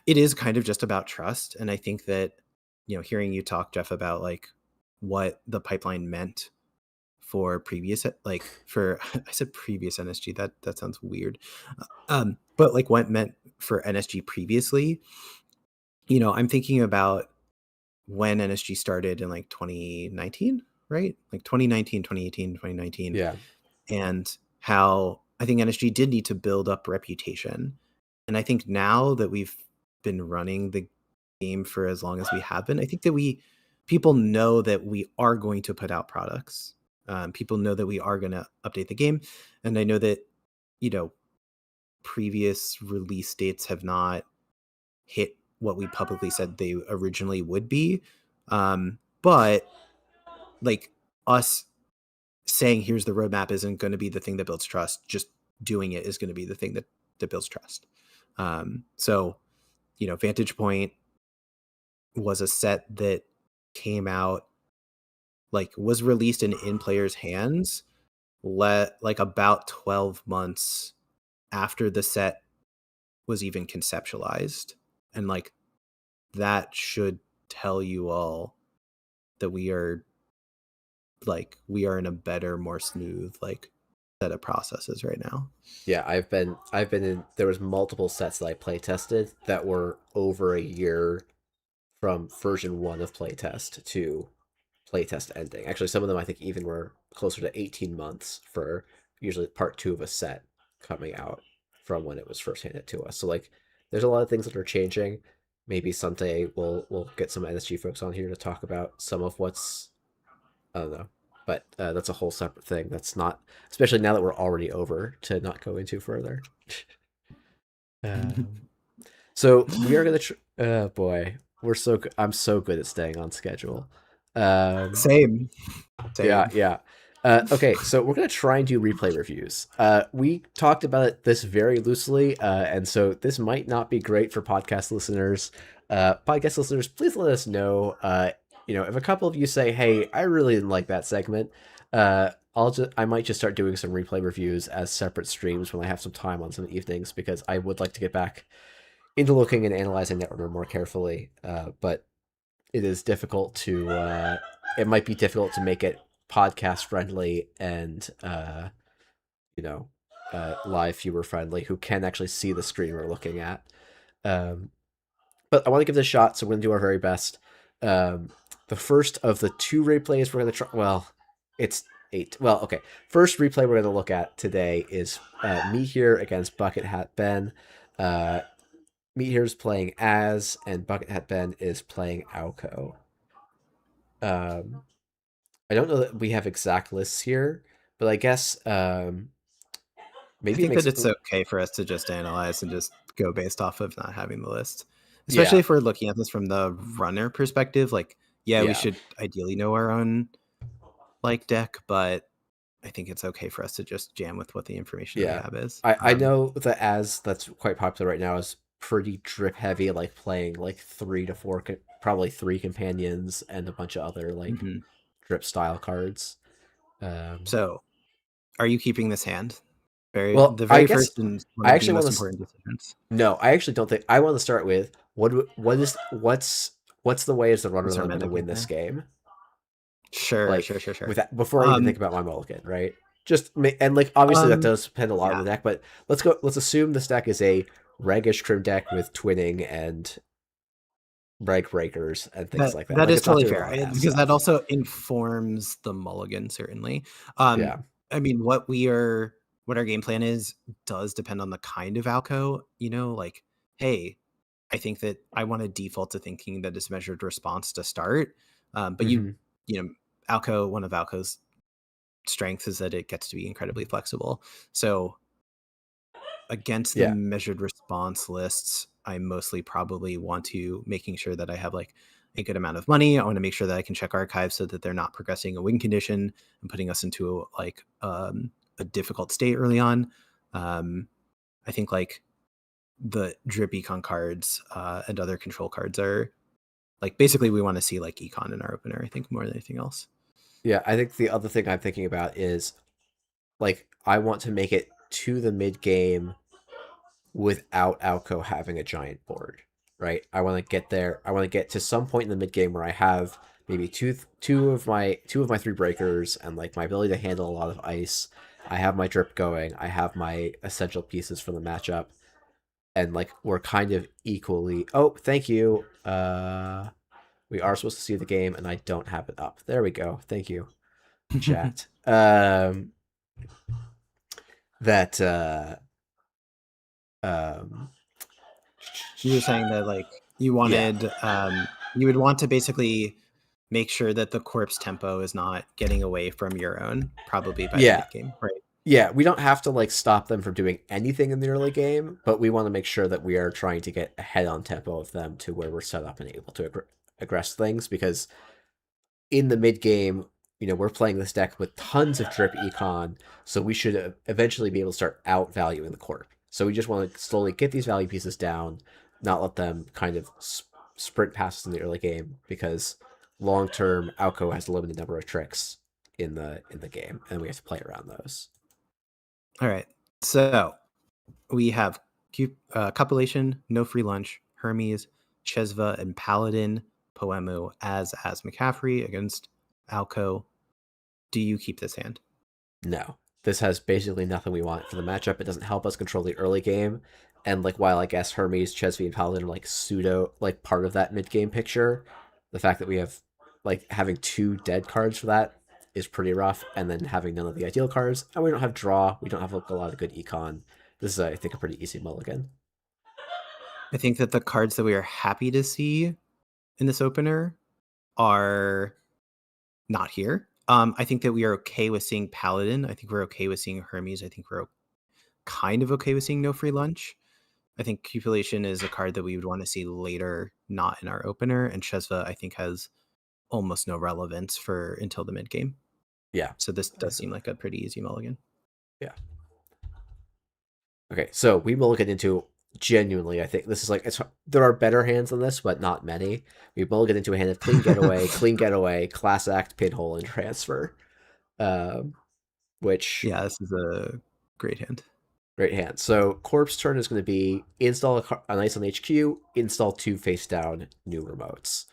it is kind of just about trust. And I think that, hearing you talk, Jeff, about like what the pipeline meant for previous, like for, I said previous NSG, that sounds weird. But like what it meant for NSG previously, I'm thinking about when NSG started in like 2019, right? Like 2019, 2018, 2019. Yeah. And how I think NSG did need to build up reputation. And I think now that we've been running the game for as long as we have been, I think that people know that we are going to put out products. People know that we are going to update the game. And I know that, previous release dates have not hit what we publicly said they originally would be. But like us saying here's the roadmap isn't going to be the thing that builds trust. Just doing it is going to be the thing that builds trust. So, Vantage Point was a set that came out, like was released and in players' hands, like about 12 months after the set was even conceptualized. And like that should tell you all that we are in a better, more smooth like set of processes right now. Yeah, I've been in, there was multiple sets that I play tested that were over a year from version 1 of playtest to playtest ending. Actually, some of them I think even were closer to 18 months for usually part 2 of a set coming out from when it was first handed to us. So like there's a lot of things that are changing. Maybe someday we'll get some NSG folks on here to talk about some of what's, I don't know. But that's a whole separate thing. That's not, especially now that we're already over, to not go into further. Um, so we are gonna. Oh boy, I'm so good at staying on schedule. Um, Same. yeah, yeah. Okay, so we're gonna try and do replay reviews. We talked about it this very loosely, and so this might not be great for podcast listeners. Podcast listeners, please let us know. If a couple of you say, "Hey, I really didn't like that segment," I might just start doing some replay reviews as separate streams when I have some time on some evenings, because I would like to get back into looking and analyzing Netrunner more carefully. But it is difficult to. It might be difficult to make it podcast friendly and you know live viewer friendly who can actually see the screen we're looking at. Um, but I want to give this a shot, so we're gonna do our very best. Um, the first of the 2 replays we're gonna try. Well, it's 8. Well, okay. First replay we're gonna look at today is me here against Bucket Hat Ben. Me here's playing as, and Bucket Hat Ben is playing Alco. Um, I don't know that we have exact lists here, but I guess I maybe it think makes that it's okay for us to just analyze and just go based off of not having the list, especially yeah, if we're looking at this from the runner perspective. Like, yeah, we yeah, should ideally know our own like deck, but I think it's okay for us to just jam with what the information that we yeah. have is. I know that as that's quite popular right now is pretty drip heavy, like playing like 3 to 4, probably 3 companions and a bunch of other like Mhm. drip style cards. Um, So, are you keeping this hand? well, The I very guess first and one I of the actually most want to. important decisions. No, I actually don't think I want to start with what's the way as the runner What's that our I'm going to metagame win this plan? game. Sure, Like sure, sure, sure. with that, before I even think Um, about my mulligan, right? And like obviously that does depend a lot on yeah, the deck, but let's assume this deck is a Regish Crim deck with twinning and reg breakers and things like that. that Like is it's not totally doing a fair lot of ad because that stuff. also informs the mulligan certainly. Um, Yeah. I mean, what our game plan is does depend on the kind of alco. Like, hey, I think that I want to default to thinking that it's measured response to start. But Hmm. alco, one of alco's strengths is that it gets to be incredibly flexible. So against the Yeah. measured response lists, I mostly probably want to making sure that I have like a good amount of money. I want to make sure that I can check archives so that they're not progressing a win condition and putting us into a difficult state early on. I think like the drip econ cards and other control cards are like basically we want to see like econ in our opener, I think, more than anything else. Yeah, I think the other thing I'm thinking about is like I want to make it to the mid game without Alco having a giant board, right? I want to get there. I want to get to some point in the mid game where I have maybe two of my three breakers and like my ability to handle a lot of ice. I have my drip going. I have my essential pieces for the matchup, and like we're kind of equally. Oh, thank you. We are supposed to see the game, and I don't have it up. There we go. Thank you, chat. That um You were saying that like you yeah. wanted you would want to basically make sure that the corpse tempo is not getting away from your own, probably by the Yeah. mid game, right? Yeah, we don't have to like stop them from doing anything in the early game, but we want to make sure that we are trying to get ahead on tempo of them to where we're set up and able to aggress things, because in the mid game, we're playing this deck with tons of drip econ, so we should eventually be able to start out valuing the corp. So we just want to slowly get these value pieces down, not let them kind of sprint past us in the early game, because long term, Alco has a limited number of tricks in the game, and we have to play around those. All right. So we have Copulation, No Free Lunch, Hermes, Chesva, and Paladin, Poemu as McCaffrey against Alco. Do you keep this hand? No, this has basically nothing we want for the matchup. It doesn't help us control the early game, and like while I guess Hermes, Chesvi, and Paladin are like pseudo like part of that mid game picture, the fact that we have like having two dead cards for that is pretty rough, and then having none of the ideal cards, and we don't have draw, we don't have like, a lot of good econ. This is, I think, a pretty easy mulligan. I think that the cards that we are happy to see in this opener are not here. I think that we are okay with seeing Paladin. I think we're okay with seeing Hermes. I think we're kind of okay with seeing No Free Lunch. I think Cupulation is a card that we would want to see later, not in our opener. And Chesva, I think, has almost no relevance for until the mid game. Yeah. So this does seem like a pretty easy mulligan. Yeah. Okay, so we mulligan into genuinely. I think this is like there are better hands than this, but not many. We mulligan into a hand of clean getaway, class act, pinhole, and transfer. Which Yeah, this is a great hand. great hand. So corpse turn is going to be install an ice on HQ, install two face down new remotes.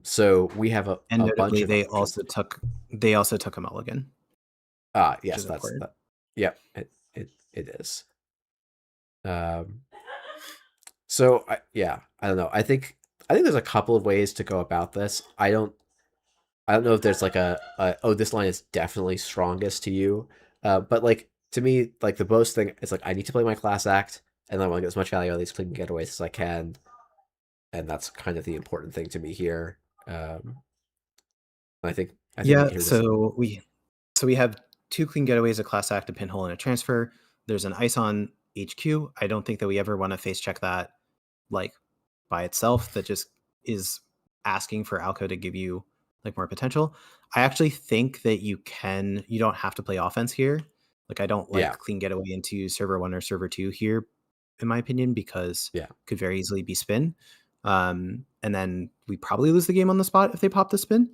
So we have a And bunch notably, of they options. also took a mulligan. Yes, that's important. that. Yep, it is. So I don't know. I think there's a couple of ways to go about this. I don't know if there's like oh, this line is definitely strongest to you. But like to me, like the most thing is like I need to play my class act, and I want to get as much value out of these clean getaways as I can, and that's kind of the important thing to me here. I think Yeah, here this. so we have two clean getaways, a class act, a pinhole, and a transfer. There's an ice on HQ. I don't think that we ever want to face check that like by itself. That just is asking for Alco to give you like more potential. I actually think that you don't have to play offense here. Like I don't like Yeah, clean getaway into server 1 or server 2 here, in my opinion, because yeah, could very easily be spin. And then we probably lose the game on the spot if they pop the spin.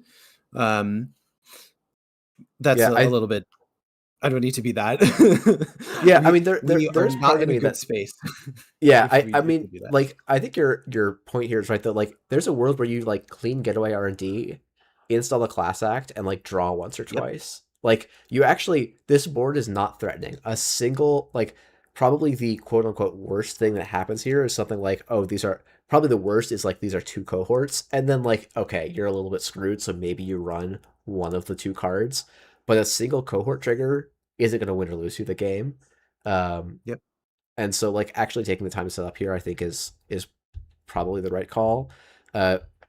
Um, that's yeah. a little bit. I don't need to be that. Yeah. I mean, we are there's not part of in a me good that space. yeah. if I we mean, do that. like I think your point here is right that like there's a world where you like clean getaway R&D, install the class act, and like draw once or Yep. twice. Like you actually, this board is not threatening. A single like probably the quote unquote worst thing that happens here is something like, oh, these are probably the worst is like these are two cohorts, and then like okay, you're a little bit screwed, so maybe you run one of the two cards, but a single cohort trigger isn't going to win or lose you the game. Um, Yep. and so like actually taking the time to set up here, I think is probably the right call.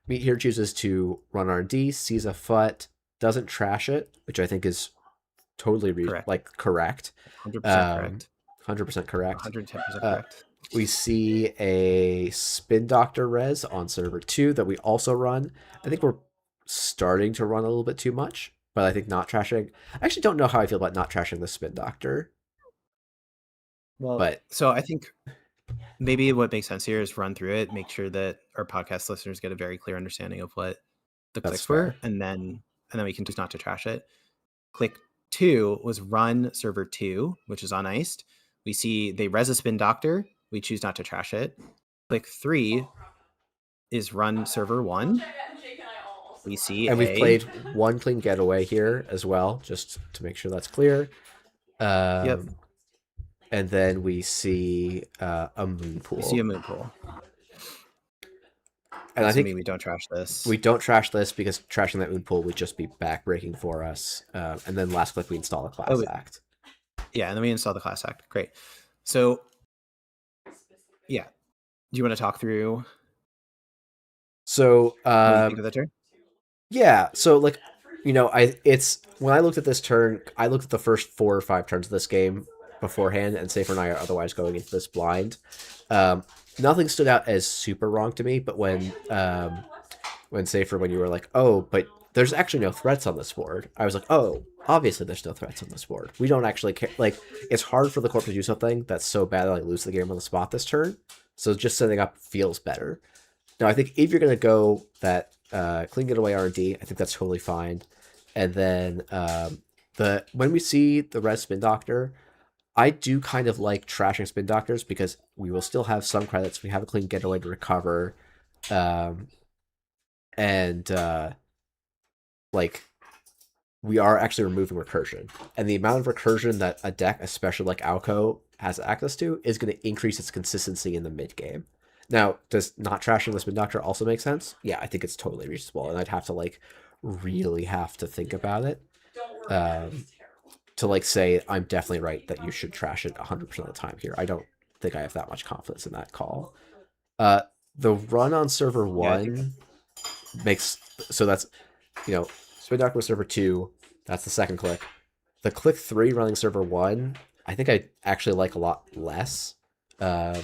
Meat here chooses to run R&D, sees a foot, doesn't trash it, which I think is totally Correct. correct. 100% correct. 100% correct. 110% Uh, correct. we see a Spin Doctor res on server 2 that we also run. I think we're starting to run a little bit too much, but I think not trashing. I actually don't know how I feel about not trashing the Spin Doctor, Well, but so I think maybe what makes sense here is run through it, make sure that our podcast listeners get a very clear understanding of what the That's clicks were, fair. and then we can choose not to trash it. Click 2 was run server 2, which is uniced. We see they res a spin doctor. We choose not to trash it. Click 3 is run server 1. We see And we've played one clean getaway here as well, just to make sure that's clear. Yep. And then we see a moon pool. We see a moon pool. And I think we don't trash this. We don't trash this because trashing that moon pool would just be backbreaking for us. And then last click, we install a class act. Yeah, and then we install the class act. Great. So, yeah. Do you want to talk through? So, what do you think of the turn? Yeah. So, like, you know, when I looked at this turn, I looked at the first 4 or 5 turns of this game beforehand, and Safer and I are otherwise going into this blind. Nothing stood out as super wrong to me, but when Safer, when you were like, oh, but there's actually no threats on this board, I was like, oh, obviously there's no threats on this board. We don't actually care. Like, it's hard for the corp to do something that's so bad that I lose the game on the spot this turn. So just setting up feels better. Now, I think if you're going to go that clean getaway R&D, I think that's totally fine. And then when we see the red spin doctor, I do kind of like trashing spin doctors because we will still have some credits. We have a clean getaway to recover. Like, we are actually removing recursion. And the amount of recursion that a deck, especially like Alco, has access to is going to increase its consistency in the mid game. Now, does not trashing the spin doctor also make sense? Yeah, I think it's totally reasonable, and I'd have to like really have to think about it to like say I'm definitely right that you should trash it 100% of the time here. I don't think I have that much confidence in that call. The run on server 1 makes, so that's, you know, spin doctor with server 2, that's the second click. The click 3 running server 1, I think I actually like a lot less. I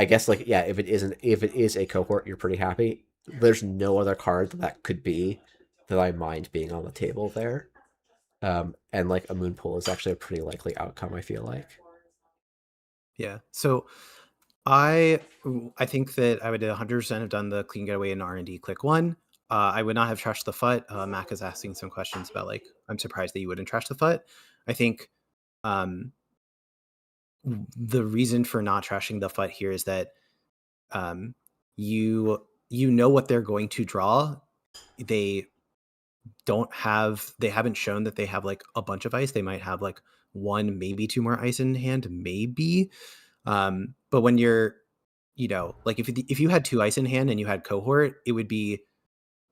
guess, like, yeah, if it is a cohort, you're pretty happy. There's no other card that could be that I mind being on the table there. And like a moon pool is actually a pretty likely outcome, I feel like. Yeah. So I think that I would 100% have done the clean getaway in R&D click 1. I would not have trashed the FUT. Mac is asking some questions about, like, I'm surprised that you wouldn't trash the FUT. I think the reason for not trashing the FUT here is that you know what they're going to draw. They haven't shown that they have like a bunch of ice. They might have like 1, maybe 2 more ice in hand, maybe. But when you're, you know, like if you had 2 ice in hand and you had cohort, it would be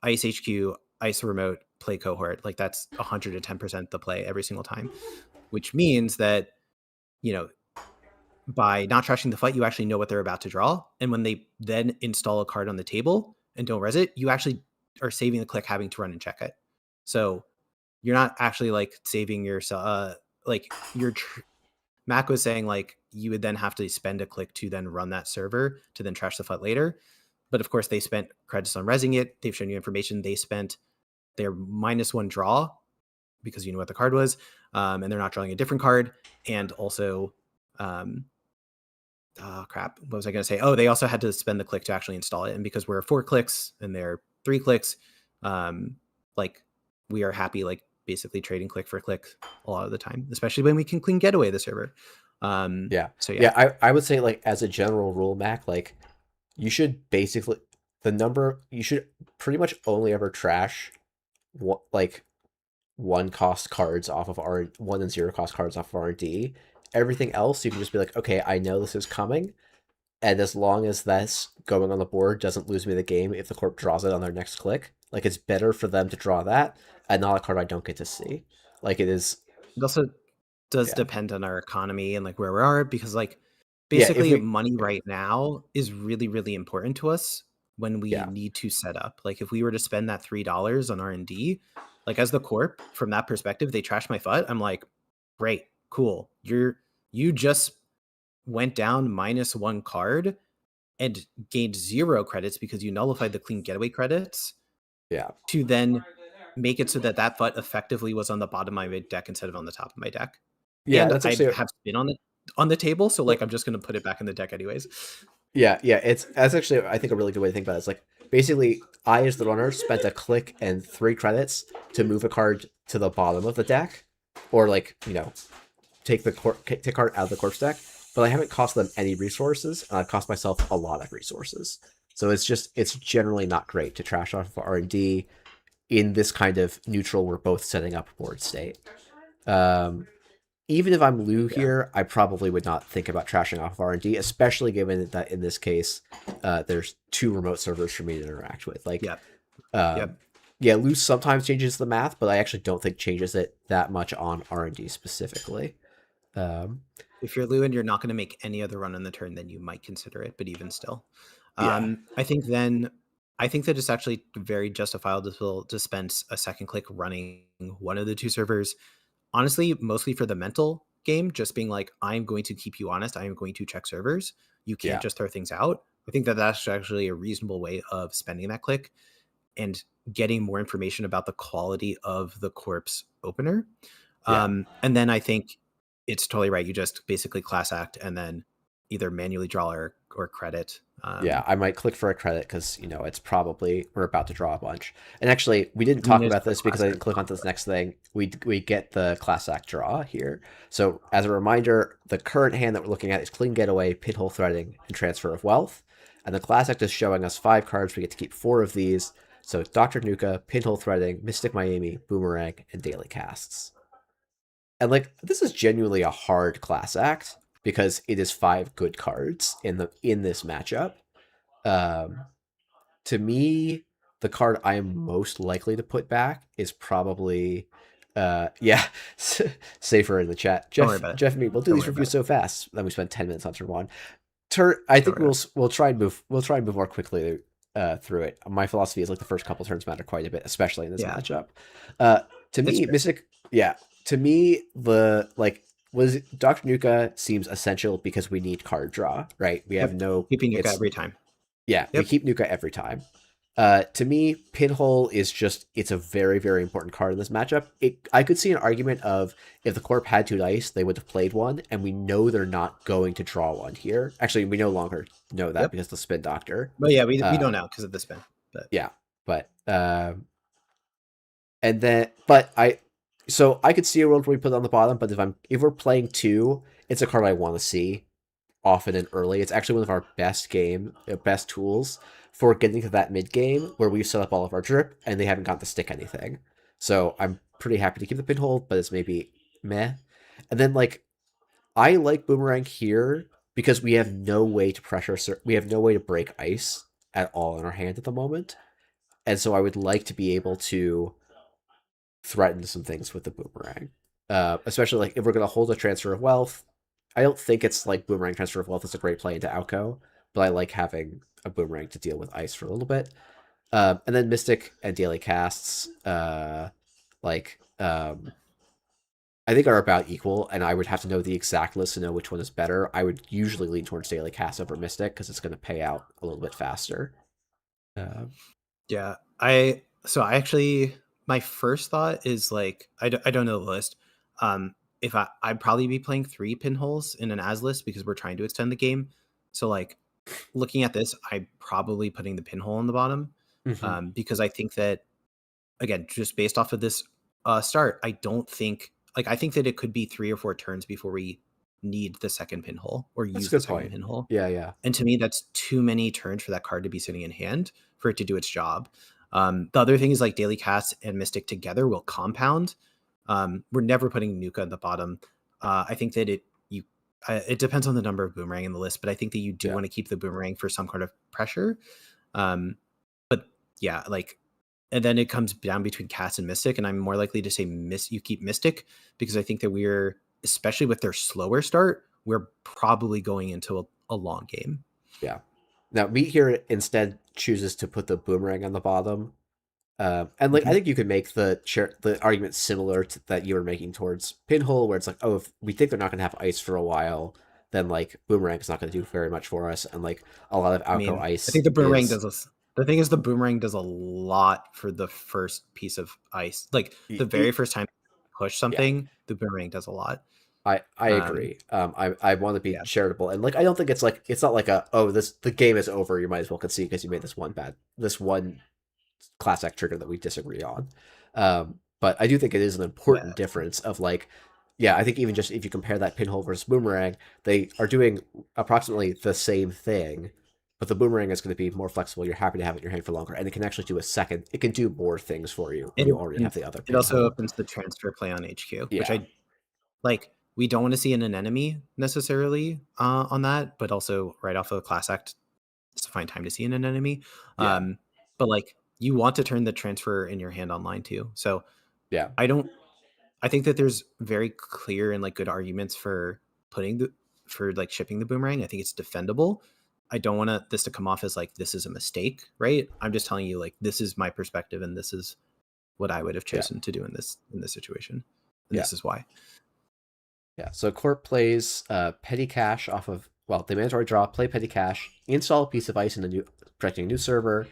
ice HQ, ice remote, play cohort. Like, that's 110% the play every single time, which means that, you know, by not trashing the FUT, you actually know what they're about to draw. And when they then install a card on the table and don't res it, you actually are saving the click having to run and check it. So you're not actually like saving yourself. Like Mac was saying, like, you would then have to spend a click to then run that server to then trash the FUT later. But of course, they spent credits on resing it. They've shown you information. They spent their -1 draw because you know what the card was, and they're not drawing a different card. And also, crap, what was I going to say? Oh, they also had to spend the click to actually install it. And because we're 4 clicks and they're 3 clicks, like, we are happy, like, basically trading click for click a lot of the time, especially when we can clean getaway the server. So yeah, I would say, like, as a general rule, Mac, like, you should basically, you should pretty much only ever trash like 1 cost cards off of 1 and 0 cost cards off of R&D. Everything else, you can just be like, okay, I know this is coming, and as long as that's going on the board doesn't lose me the game if the corp draws it on their next click, like, it's better for them to draw that and not a card I don't get to see. Like, it is. It also does depend on our economy and like where we are, because like basically money right now is really, really important to us when we need to set up. Like, if we were to spend that $3 on R&D, like, as the corp, from that perspective, they trash my FUT. I'm like, great, cool. You just went down -1 card and gained 0 credits because you nullified the clean getaway credits. Yeah. To then make it so that FUT effectively was on the bottom of my deck instead of on the top of my deck. Yeah, and that's I actually have spin on on the table, so like I'm just gonna put it back in the deck anyways. Yeah, that's actually I think a really good way to think about it. It's like basically I as the runner spent a click and 3 credits to move a card to the bottom of the deck, or like take take card out of the corpse deck, but I haven't cost them any resources, and I've cost myself a lot of resources. So it's generally not great to trash off of R&D in this kind of neutral. We're both setting up board state. Even if I'm Lou here, I probably would not think about trashing off of R&D, especially given that in this case, there's 2 remote servers for me to interact with. Like, yeah, Lou sometimes changes the math, but I actually don't think changes it that much on R&D specifically. If you're Lou and you're not going to make any other run on the turn, then you might consider it, but even still. Yeah. I think that it's actually very justifiable to spend a second click running one of the 2 servers. Honestly, mostly for the mental game, just being like, I'm going to keep you honest. I am going to check servers. You can't just throw things out. I think that that's actually a reasonable way of spending that click and getting more information about the quality of the corpse opener. And then I think it's totally right. You just basically class act and then either manually draw or credit. Yeah, I might click for a credit because it's probably we're about to draw a bunch. And actually, we didn't talk about this because I didn't click on this next thing. We get the class act draw here. So as a reminder, the current hand that we're looking at is Clean Getaway, Pinhole Threading, and Transfer of Wealth. And the class act is showing us 5 cards. We get to keep 4 of these. So Dr. Nuka, Pinhole Threading, Mystic Miami, Boomerang, and Daily Casts. And like this is genuinely a hard class act because it is 5 good cards in this matchup. To me, the card I am most likely to put back is probably Safer in the chat. Jeff and me, we'll do these reviews so fast. Then we spend 10 minutes on turn 1. I think we'll try and move more quickly through it. My philosophy is like the first couple turns matter quite a bit, especially in this matchup. To me, Mystic, to me, Dr. Nuka seems essential because we need card draw, right? We have keeping Nuka every time. Yeah, we keep Nuka every time. To me, Pinhole is it's a very, very important card in this matchup. I could see an argument of if the Corp had 2 dice, they would have played one, and we know they're not going to draw one here. Actually, we no longer know that because of the Spin Doctor. But yeah, we don't know because of the spin. But yeah, so I could see a world where we put it on the bottom, but if we're playing 2, it's a card I want to see often and early. It's actually one of our best tools for getting to that mid game where we set up all of our drip and they haven't got to stick anything. So I'm pretty happy to keep the Pinhole, but it's maybe meh. And then I like Boomerang here because we have no way to we have no way to break ice at all in our hand at the moment. And so I would like to be able to threaten some things with the Boomerang. Especially if we're going to hold a Transfer of Wealth. I don't think it's like Boomerang Transfer of Wealth is a great play into Outco, but I like having a Boomerang to deal with ice for a little bit. And then Mystic and Daily Casts, I think are about equal, and I would have to know the exact list to know which one is better. I would usually lean towards Daily Cast over Mystic because it's going to pay out a little bit faster. My first thought is I don't know the list. If I'd probably be playing 3 Pinholes in an as list because we're trying to extend the game. So looking at this, I'm probably putting the Pinhole on the bottom because I think that, again, just based off of this start, I don't think I think that it could be 3 or 4 turns before we need the second Pinhole or use the second Pinhole. Yeah. And to me, that's too many turns for that card to be sitting in hand for it to do its job. The other thing is Daily Cast and Mystic together will compound. We're never putting Nuka at the bottom. I think that it depends on the number of Boomerang in the list, but I think that you do want to keep the Boomerang for some kind of pressure. But yeah, and then it comes down between Cast and Mystic, and I'm more likely to say you keep Mystic because I think that we're, especially with their slower start, we're probably going into a long game. Yeah. Now, Meat here instead chooses to put the Boomerang on the bottom. I think you could make the argument similar to that you were making towards Pinhole, where it's if we think they're not going to have ice for a while, then Boomerang's not going to do very much for us, and a lot of Outco ice. I think the Boomerang does this. The thing is, the Boomerang does a lot for the first piece of ice. The very first time you push something, the Boomerang does a lot. I Um, agree. I want to be yeah, charitable, and like I don't think it's not like a, oh, this the game is over, you might as well concede because you made this one class act trigger that we disagree on. But I do think it is an yeah. important difference of like, yeah, I think even just if you compare that pinhole versus boomerang, they are doing approximately the same thing, but the boomerang is going to be more flexible. You're happy to have it in your hand for longer, and it can actually do a second. It can do more things for you when And you it, already and have the other it also pinhole. opens the transfer play on HQ, which Yeah, I like. We don't want to see in an enemy necessarily on that, but also right off of a class act, it's a fine time to see in an enemy. yeah, But like you want to turn the transfer in your hand online too. So yeah, I don't I think that there's very clear and like good arguments for putting the for like shipping the boomerang. I think it's defendable. I don't want this to come off as like this is a mistake, right? I'm just telling you like this is my perspective and this is what I would have yeah, chosen to do in this situation. And yeah. this is why. Yeah, so Corp plays Petty Cash off of, well, the mandatory draw, play Petty Cash, install a piece of ice in a new, projecting a new server,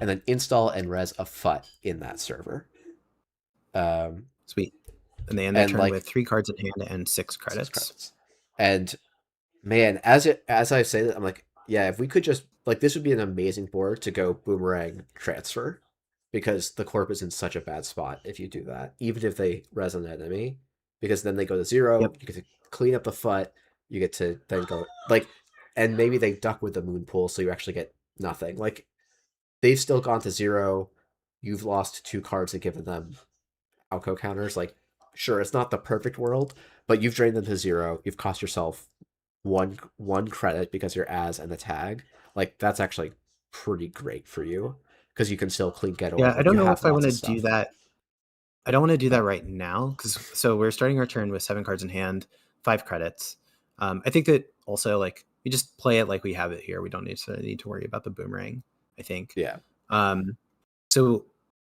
and then install and res a FUT in that server. Um, Sweet. And they end their and turn with like 3 cards in hand and 6 6 credits. credits. And man, as I say that, I'm like, yeah, if we could just like this would be an amazing board to go boomerang transfer because the corp is in such a bad spot if you do that, even if they res an enemy, because then they go to 0, Yep. you get to clean up the FUT, you get to then go like, and maybe they duck with the moon pool, so you actually get nothing. Like they've still gone to 0, you've lost 2 cards and given them Alco counters. Like, sure, it's not the perfect world, but you've drained them to 0. You've cost yourself one credit because you're as and the tag. Like that's actually pretty great for you because you can still clean getaway. Yeah, I Like don't you know have if I want lots to of do stuff. that. I don't want to do that But right now because so we're starting our turn with 7 cards in hand, 5 credits. I think that also like we just play it like we have it here. We don't need to worry about the boomerang. I think. yeah, Um, so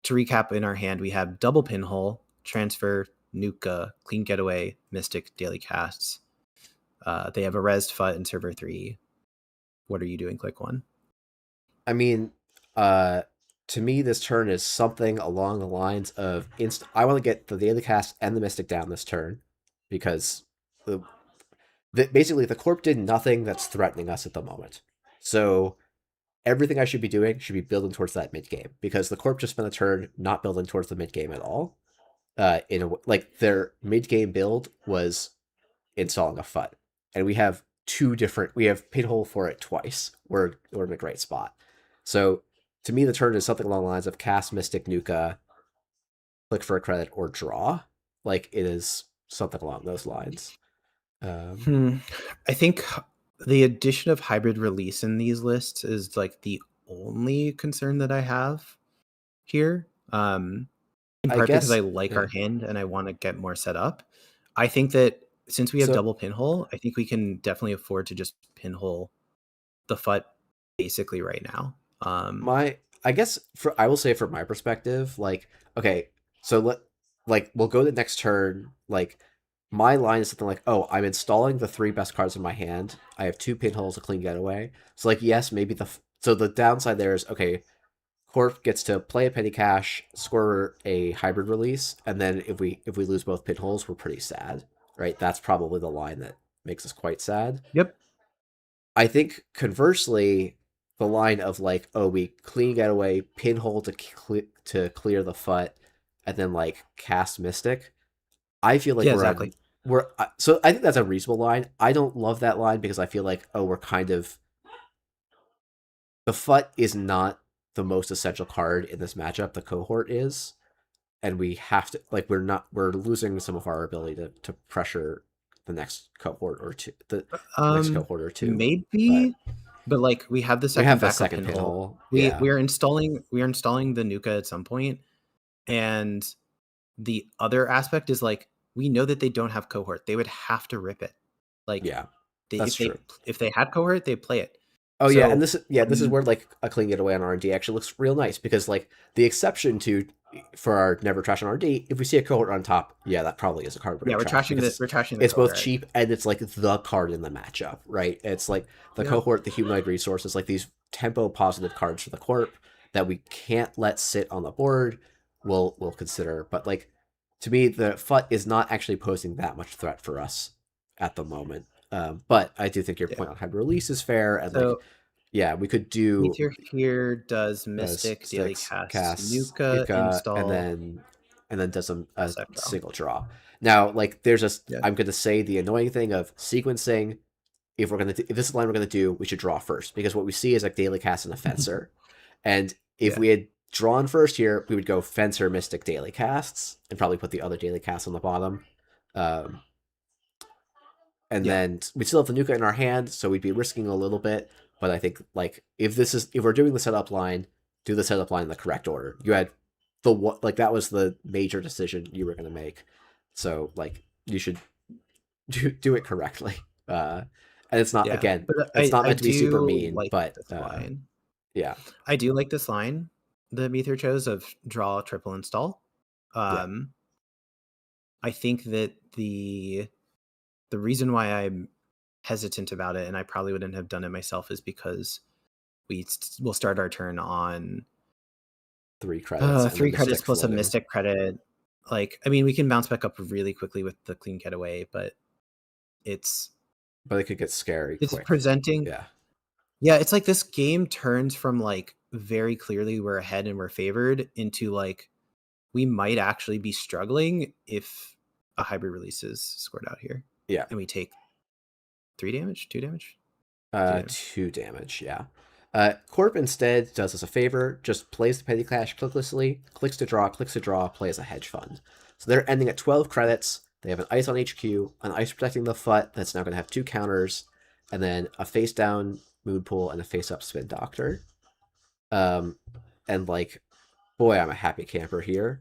to recap, in our hand we have double pinhole, transfer, Nuka, clean getaway, mystic, daily casts. They have a res fut in server 3. What are you doing? Click 1. I mean, uh, to me, this turn is something along the lines of I want to get the daily cast and the mystic down this turn because the, basically the corp did nothing that's threatening us at the moment. So everything I should be doing should be building towards that mid game because the corp just spent a turn not building towards the mid game at all. Like their mid game build was installing a FUT, and we have pinhole for it twice. We're in a great spot. So to me, the turn is something along the lines of cast Mystic Nuka, click for a credit, or draw. Like it is something along those lines. Um, I think the addition of hybrid release in these lists is like the only concern that I have here. In I part because I guess, like our yeah. hand and I want to get more set up. I think that since we have So double pinhole, I think we can definitely afford to just pinhole the FUT basically right now. I guess for I will say from my perspective, like okay, so we'll go to the next turn. Like my line is something like, oh, I'm installing the 3 best cards in my hand. I have 2 pinholes, a clean getaway. So like yes, maybe so the downside there is okay. Corp gets to play a petty cash, score a hybrid release, and then if we lose both pinholes, we're pretty sad, right? That's probably the line that makes us quite sad. Yep. I think conversely, the line of like, oh, we clean getaway, pinhole to clear the FUT, and then like cast Mystic. I feel like Yeah, exactly. so I think that's a reasonable line. I don't love that line because I feel like, oh, we're kind of the FUT is not the most essential card in this matchup. The cohort is, and we have to like we're losing some of our ability to pressure the next cohort or two, the next cohort or two. But Maybe, but like we have the we second have a backup second pinhole. pinhole. We Yeah. we are installing the Nuka at some point, and the other aspect is like we know that they don't have cohort. They would have to rip it. Like Yeah, they, that's if they true. if they had cohort, they'd play it. Oh yeah, and So this is where like a clean getaway on R&D actually looks real nice because like the exception to for our never trash on R&D, if we see a cohort on top, yeah, that probably is a card we're yeah, gonna trash because we're trashing the it's both cohort. cheap and it's like the card in the matchup, right? It's like the Yep. cohort, the humanoid resources, like these tempo positive cards for the corp that we can't let sit on the board. We'll consider, but like to me, the FUT is not actually posing that much threat for us at the moment. But I do think your Yeah. point on hybrid release is fair, and like, So yeah, we could do Meteor here does Mystic, daily sticks, casts casts, Nuka, Yuka, install and then does a Sec draw. single draw. Now, like, there's just Yeah. I'm going to say the annoying thing of sequencing. If we're gonna if this is the line we're gonna do, we should draw first because what we see is like daily cast and a fencer, and if Yeah. we had drawn first here, we would go fencer, mystic, daily casts, and probably put the other daily casts on the bottom. Um, and Yeah. then we still have the Nuka in our hand, so we'd be risking a little bit. But I think like if we're doing the setup line, do the setup line in the correct order. You had the what like that was the major decision you were going to make, so like you should do it correctly. And it's not Yeah. again, But it's not I meant to be super do mean, like but this line. yeah, I do like this line the Meteor chose of draw, triple, install. yeah, Um, I think that the reason why I'm hesitant about it, and I probably wouldn't have done it myself, is because will start our turn on 3 credits and the 3 credits mystic plus a floating. Mystic credit. Like, I mean, we can bounce back up really quickly with the clean getaway, but it's But it could get scary it's quick. presenting. Yeah, Yeah, it's like this game turns from like very clearly we're ahead and we're favored into like we might actually be struggling if a hybrid release is scored out here. yeah. And we take 3 damage, 2 damage, 2 damage. 2 damage. Yeah. Corp instead does us a favor, just plays the Petty Clash clicklessly, clicks to draw, plays a hedge fund. So they're ending at 12 credits. They have an ice on HQ, an ice protecting the FUT that's now going to have 2 counters, and then a face down mood pool and a face up spin doctor. Um, and like, boy, I'm a happy camper here.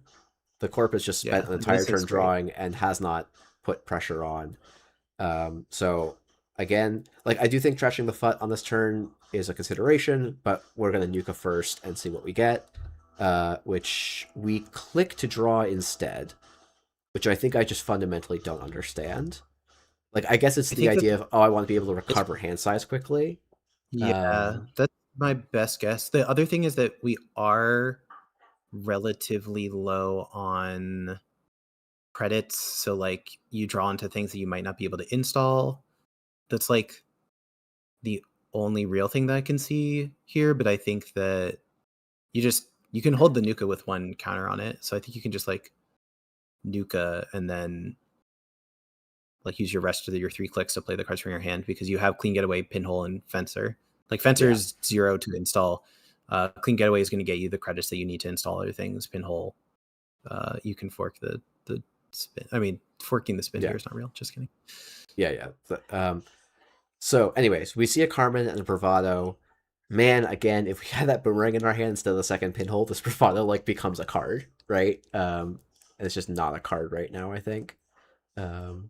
The Corp has just spent Yeah, an entire this is turn great. drawing and has not put pressure on. So again, like I do think trashing the FUT on this turn is a consideration, but we're gonna Nuka first and see what we get. Which we click to draw instead, which I think I just fundamentally don't understand. Like I guess it's I the think that idea of I want to be able to it's recover hand size quickly. yeah, Um, that's my best guess. The other thing is that we are relatively low on credits, so like you draw into things that you might not be able to install. That's like the only real thing that I can see here, but I think that you can hold the Nuka with 1 counter on it. So I think you can just like Nuka and then like use your rest of your 3 clicks to play the cards from your hand because you have clean getaway, pinhole, and fencer. Like fencer yeah, is 0 to install. Clean getaway is going to get you the credits that you need to install other things. Pinhole, you can fork the spin. I mean, forking the spin yeah, here is not real. Just kidding. yeah. So, anyways, we see a Carmen and a Bravado. Man, again, if we had that boomerang in our hand instead of the second pinhole, this Bravado like becomes a card, right? And it's just not a card right now, I think. Um,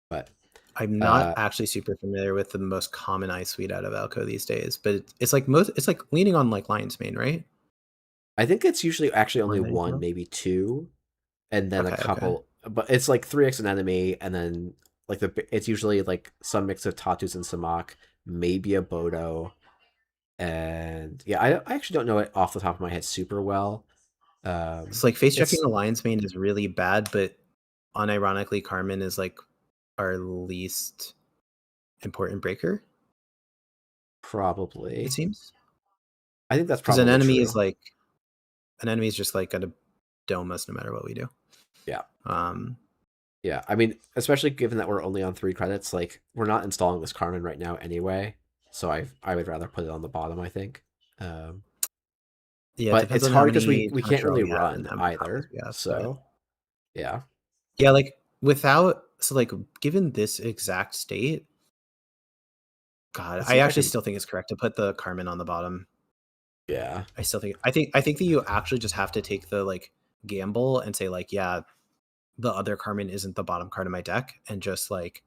but I'm not uh, actually super familiar with the most common eye suite out of Alco these days, but it's like it's like leaning on like Lion's Mane, right? I think it's usually actually only More than anything one, else. maybe 2, and then a Okay, okay. couple. But it's like 3x an enemy, and then like it's usually like some mix of Tatus and Samak, maybe a Bodo, and yeah, I actually don't know it off the top of my head super well. It's like face checking It's the Lion's Mane is really bad, but unironically, Carmen is like our least important breaker, it probably. seems. I think that's Because an probably enemy is true. like an enemy is just like gonna dome us no matter what we do. Yeah. Um Yeah. I mean, especially given that we're only on 3 credits, like we're not installing this Carmen right now anyway. So I would rather put it on the bottom, I think. Um, yeah, it but depends it's on how hard because many we can't damage draw really we have and run how many combos either. we have. But So yeah. yeah, like without so like given this exact state, God, Let's see I if I actually can. still think it's correct to put the Carmen on the bottom. Yeah. I think that you actually just have to take the like gamble and say like, yeah, the other Carmen isn't the bottom card of my deck, and just like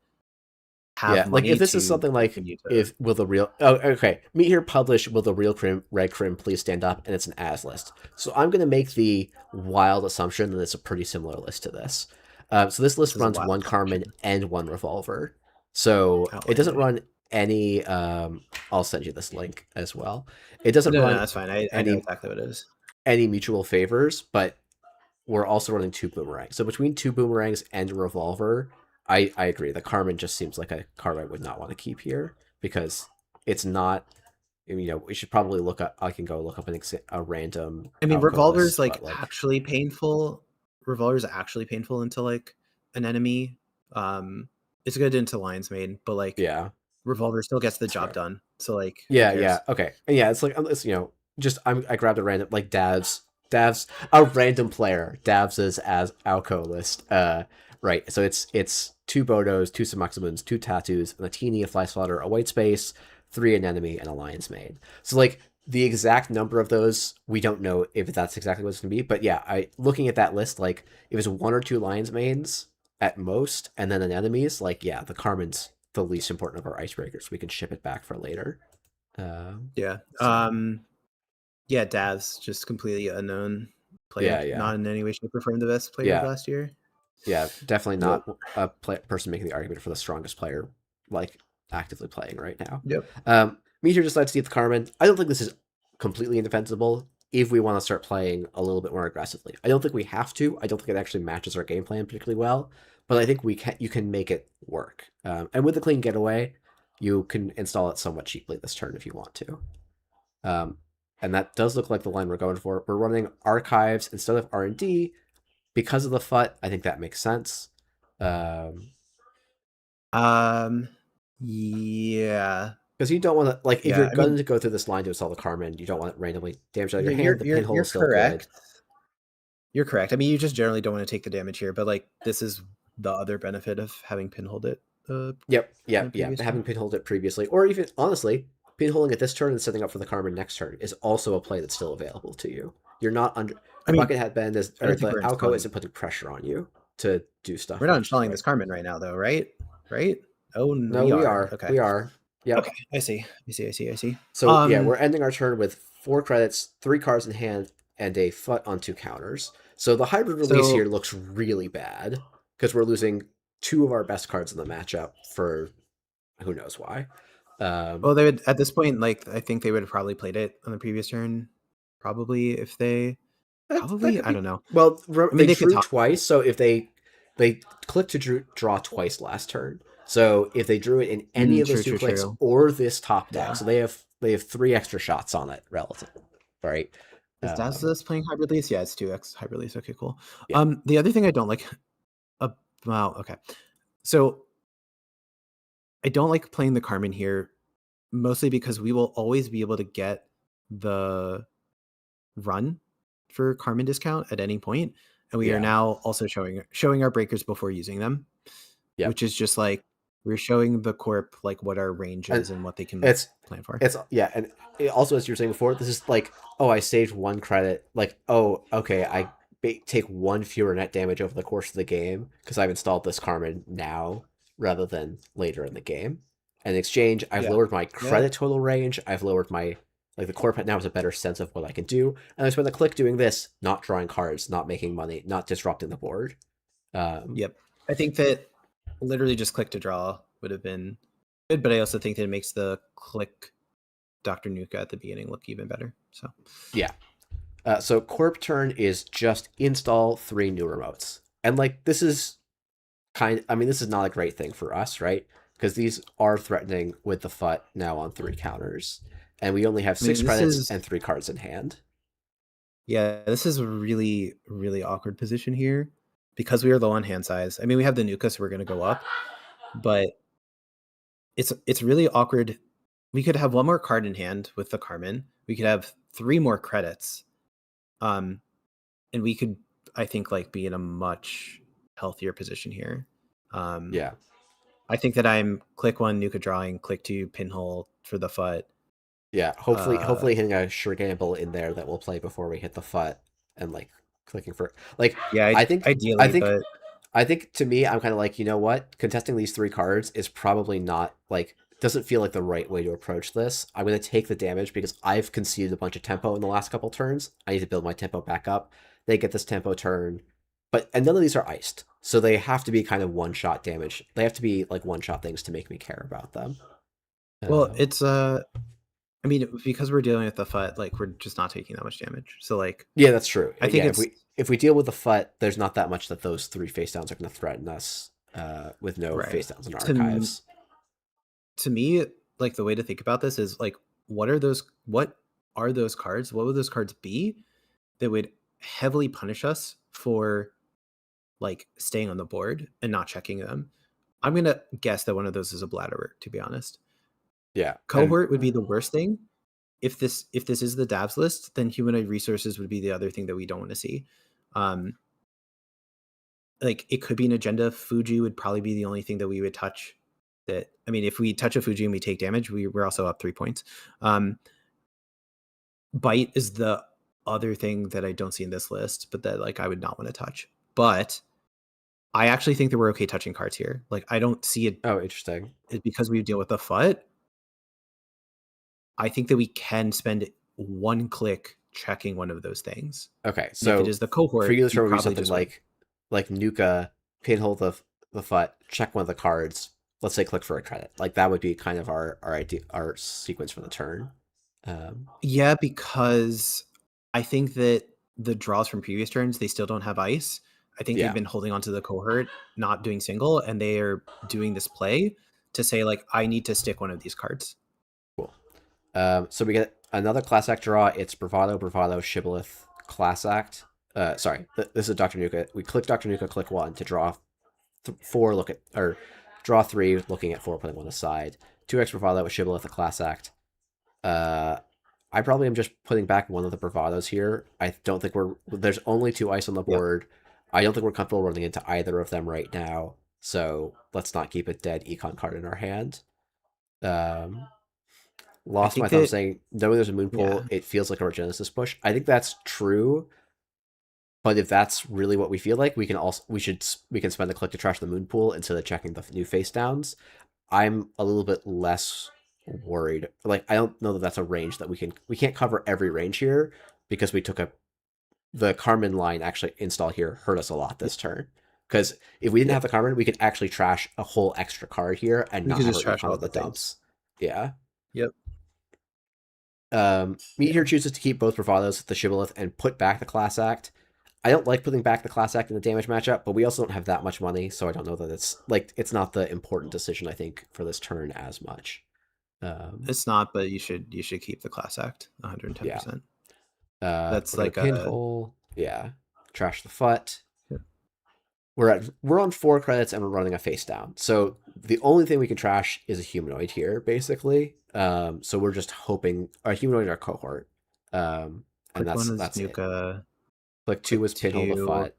have Yeah. Like if money this is to something like continue to. if will the real okay, meet here publish will the real crim red crim please stand up, and it's an as list. So I'm gonna make the wild assumption that it's a pretty similar list to this. So this This list is a runs wild 1 Carmen assumption. and 1 Revolver. So it doesn't Outlandish. run any. I'll send you this link as well. It doesn't No, run that's fine. I know any exactly what it is. mutual favors, but we're also running 2 boomerangs. So between 2 boomerangs and a revolver, I agree. The Carmen just seems like a card I would not want to keep here because it's not. We should probably look up. I can go look up a random I mean, Alco Revolver's list, like but like, actually painful. Revolver's actually painful into like an enemy. It's good into Lion's Mane, but like yeah, Revolver still gets the that's job fair. done. So like, who Yeah, cares? okay, and yeah. It's like it's just I grabbed a random like Dav's a random player Dav's as Alco list. Right. So it's two Bodos, two Sumaximans, two Tattoos, a Teeny, a Fly Swatter, a White Space, three Anemone, and a Lion's Mane. So like the exact number of those, we don't know if that's exactly what it's gonna be. But yeah, I looking at that list, like if it's one or two Lion's Manes at most, and then an enemies, like yeah, the Carmen's the least important of our icebreakers. We can ship it back for later. Yeah. So Yeah, Dav's just completely unknown player, yeah, not in any way, shape, or form the best player of yeah, last year. yeah. Definitely Yep. not a person making the argument for the strongest player, like actively playing right now. Yep. Meteor decides to get the Carmen. I don't think this is completely indefensible if we want to start playing a little bit more aggressively. I don't think we have to. I don't think it actually matches our game plan particularly well, but I think we can. You can make it work. And with the clean getaway, you can install it somewhat cheaply this turn if you want to. Um, and that does look like the line we're going for. We're running archives instead of R&D because of the FUT. I think that makes sense. Yeah. Because you don't want to like if Yeah. you're I going mean, to go through this line to install the Carmen, you don't want it randomly damage out of no, your hand. The pinhole you're is still good. correct. You're correct. I mean, you just generally don't want to take the damage here, but like this is the other benefit of having pinholed it. Yep, In the yep, yep. previous Having turn. pinholed it previously, or even honestly, pinholing it this turn and setting up for the Carmen next turn is also a play that's still available to you. You're not under I the mean, bucket headband is I or don't think the we're Alco installing. isn't putting pressure on you to do We're stuff, not which is installing great. this Carmen right now, though, right? Right? Oh, No, we we are. are. Okay. We are. Yep. Okay. I see. I see. So yeah, we're ending our turn with 4 credits, 3 cards in hand, and a FUT on 2 counters. So the hybrid release here So looks really bad because we're losing 2 of our best cards in the matchup for who knows why. well, they would at this point, like I think they would have probably played it on the previous turn. Probably if they that probably could I be don't know. well. I mean, They they could drew talk. twice, so if they clicked to draw twice last turn. So if they drew it in any of those True, two true, clicks true. or this top deck, Yeah. so they have 3 extra shots on it relative, right? Is Um, Dazzlers playing hybrid release? Yeah, it's 2x hybrid release. Okay, cool. yeah, The other thing I don't like about okay. So I don't like playing the Carmen here, mostly because we will always be able to get the run for Carmen discount at any point, and we are yeah, now also showing our breakers before using them, yep. which is just like we're showing the corp like what our range And is and what they can it's plan for. it's yeah, and also as you were saying before, this is like, oh, I saved 1 credit. Like, oh, okay, I take 1 fewer net damage over the course of the game because I've installed this Carmen now rather than later in the game. And in exchange, I've Yeah. lowered my Yeah. credit total range. I've lowered my like the corp now has a better sense of what I can do, and I spend a click doing this, not drawing cards, not making money, not disrupting the board. Yep. I think that literally just click to draw would have been good, but I also think that it makes the click Dr. Nuka at the beginning look even better. So yeah, so corp turn is just install 3 new remotes, and like this is I mean, this is not a great thing for us, right? Because these are threatening with the FUT now on 3 counters, and we only have I six mean, this credits is and 3 cards in hand. this is a really, really awkward position here because we are low on hand size. I mean, we have the Nuka, so we're gonna go up, but it's really awkward. We could have one more card in hand with the Carmen. We could have 3 more credits. And we could, I think, like be in a much healthier position here. Yeah, I think that I'm click 1, Nuka drawing, click 2, pinhole for the FUT. yeah. Uh, Hopefully hitting a sure gamble in there that we'll play before we hit the FUT, and like clicking for like yeah, I think I ideally, think but I think to me I'm kind of like, you know what, contesting these 3 cards is probably not like doesn't feel like the right way to approach this. I'm going to take the damage because I've conceded a bunch of tempo in the last couple turns. I need to build my tempo back up. They get this tempo turn, but and none of these are iced, so they have to be kind of one-shot damage. They have to be like one-shot things to make me care about them. well, Um, it's I mean, because we're dealing with the FUT, like we're just not taking that much damage. So like, yeah, that's true. I think Yeah, it's if we deal with the FUT, there's not that much that those 3 face downs are going to threaten us. with no Right. face downs in To m- archives. to me, like the way to think about this is like, what are those? What are those cards? What would those cards be that would heavily punish us for like staying on the board and not checking them? I'm gonna guess that one of those is a bladderer. To be honest, Yeah, and cohort would be the worst thing. If this is the dabs list, then humanoid resources would be the other thing that we don't want to see. Um, like it could be an agenda. Fuji would probably be the only thing that we would touch. That I mean, if we touch a Fuji and we take damage, we're also up 3 points. Bite is the other thing that I don't see in this list, but that like I would not want to touch. But I actually think that we're okay touching cards here. Like I don't see it, oh, interesting. because we deal with the foot. I think that we can spend 1 click checking one of those things. Okay, And if it so is the cohort, for you, this we would be probably something just win. like Nuka, pinhole the foot, check one of the cards. Let's say click for a credit. Like that would be kind of our idea, our sequence for the turn. Um, Yeah, because I think that the draws from previous turns, they still don't have ice. I think they've yeah, been holding on to the cohort, not doing single, and they are doing this play to say, like, I need to stick one of these cards. cool. So we get another class act draw. It's Bravado, Bravado, Shibboleth, class act. Sorry, this is Dr. Nuka. We click Dr. Nuka, click 1 to draw 4, look at, or draw 3, looking at 4, putting 1 aside. 2x Bravado with Shibboleth, a class act. I probably am just putting back one of the bravados here. I don't think there's only 2 ice on the Yep. board. I don't think we're comfortable running into either of them right now. So let's not keep a dead econ card in our hand. Um, I Lost my think thumb that, saying, knowing there's a moon yeah, pool, it feels like a Regenesis push. I think that's true. But if that's really what we feel like, we can spend a click to trash the moon pool instead of checking the new face downs. I'm a little bit less worried. Like I don't know that that's a range that we can't cover every range here because we took the Carmen line actually install here hurt us a lot this turn. Because if we didn't have yep. the Carmen, we could actually trash a whole extra card here and We not could have just our trash econ all in the the things. dumps. Yeah. Yep. Meat here Yeah. chooses to keep both bravados, the shibboleth, and put back the class act. I don't like putting back the class act in the damage matchup, but we also don't have that much money, so I don't know that it's not the important decision I think for this turn as much. It's not, but you should keep the class act Yeah. 110%. We're That's gonna like a pinhole. Yeah. Trash the foot. yep. We're on 4 credits and we're running a face down. So the only thing we can trash is a humanoid here, basically. So we're just hoping a humanoid or cohort. And Click one is that's it. Nuka. Click 2 Click was pinhole the two, foot.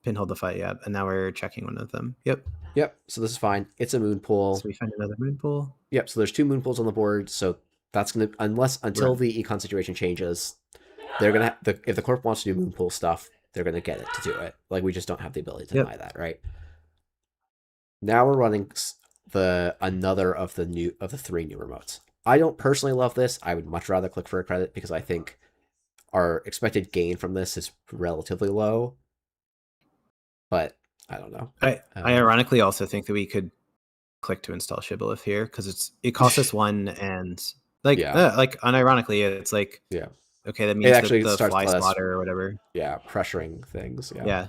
pinhold the fight. Yep. And now we're checking one of them. Yep. Yep. So this is fine. It's a moon So pool. we find another moon pool. Yep. So there's 2 moon pools on the board. So that's gonna until Run. the econ situation changes, they're gonna if the corp wants to do moon pool stuff, they're gonna get it to do it. Like we just don't have the ability to Yep. deny that, right? Now we're running another of the 3 new remotes. I don't personally love this. I would much rather click for a credit because I think our expected gain from this is relatively low. But I don't know. I ironically also think that we could click to install Shibboleth here because it costs us 1 and Yeah. like unironically it's like Yeah. okay, that It means that actually the starts to fly let us, spotter or whatever. yeah, pressuring things. Yeah. Yeah.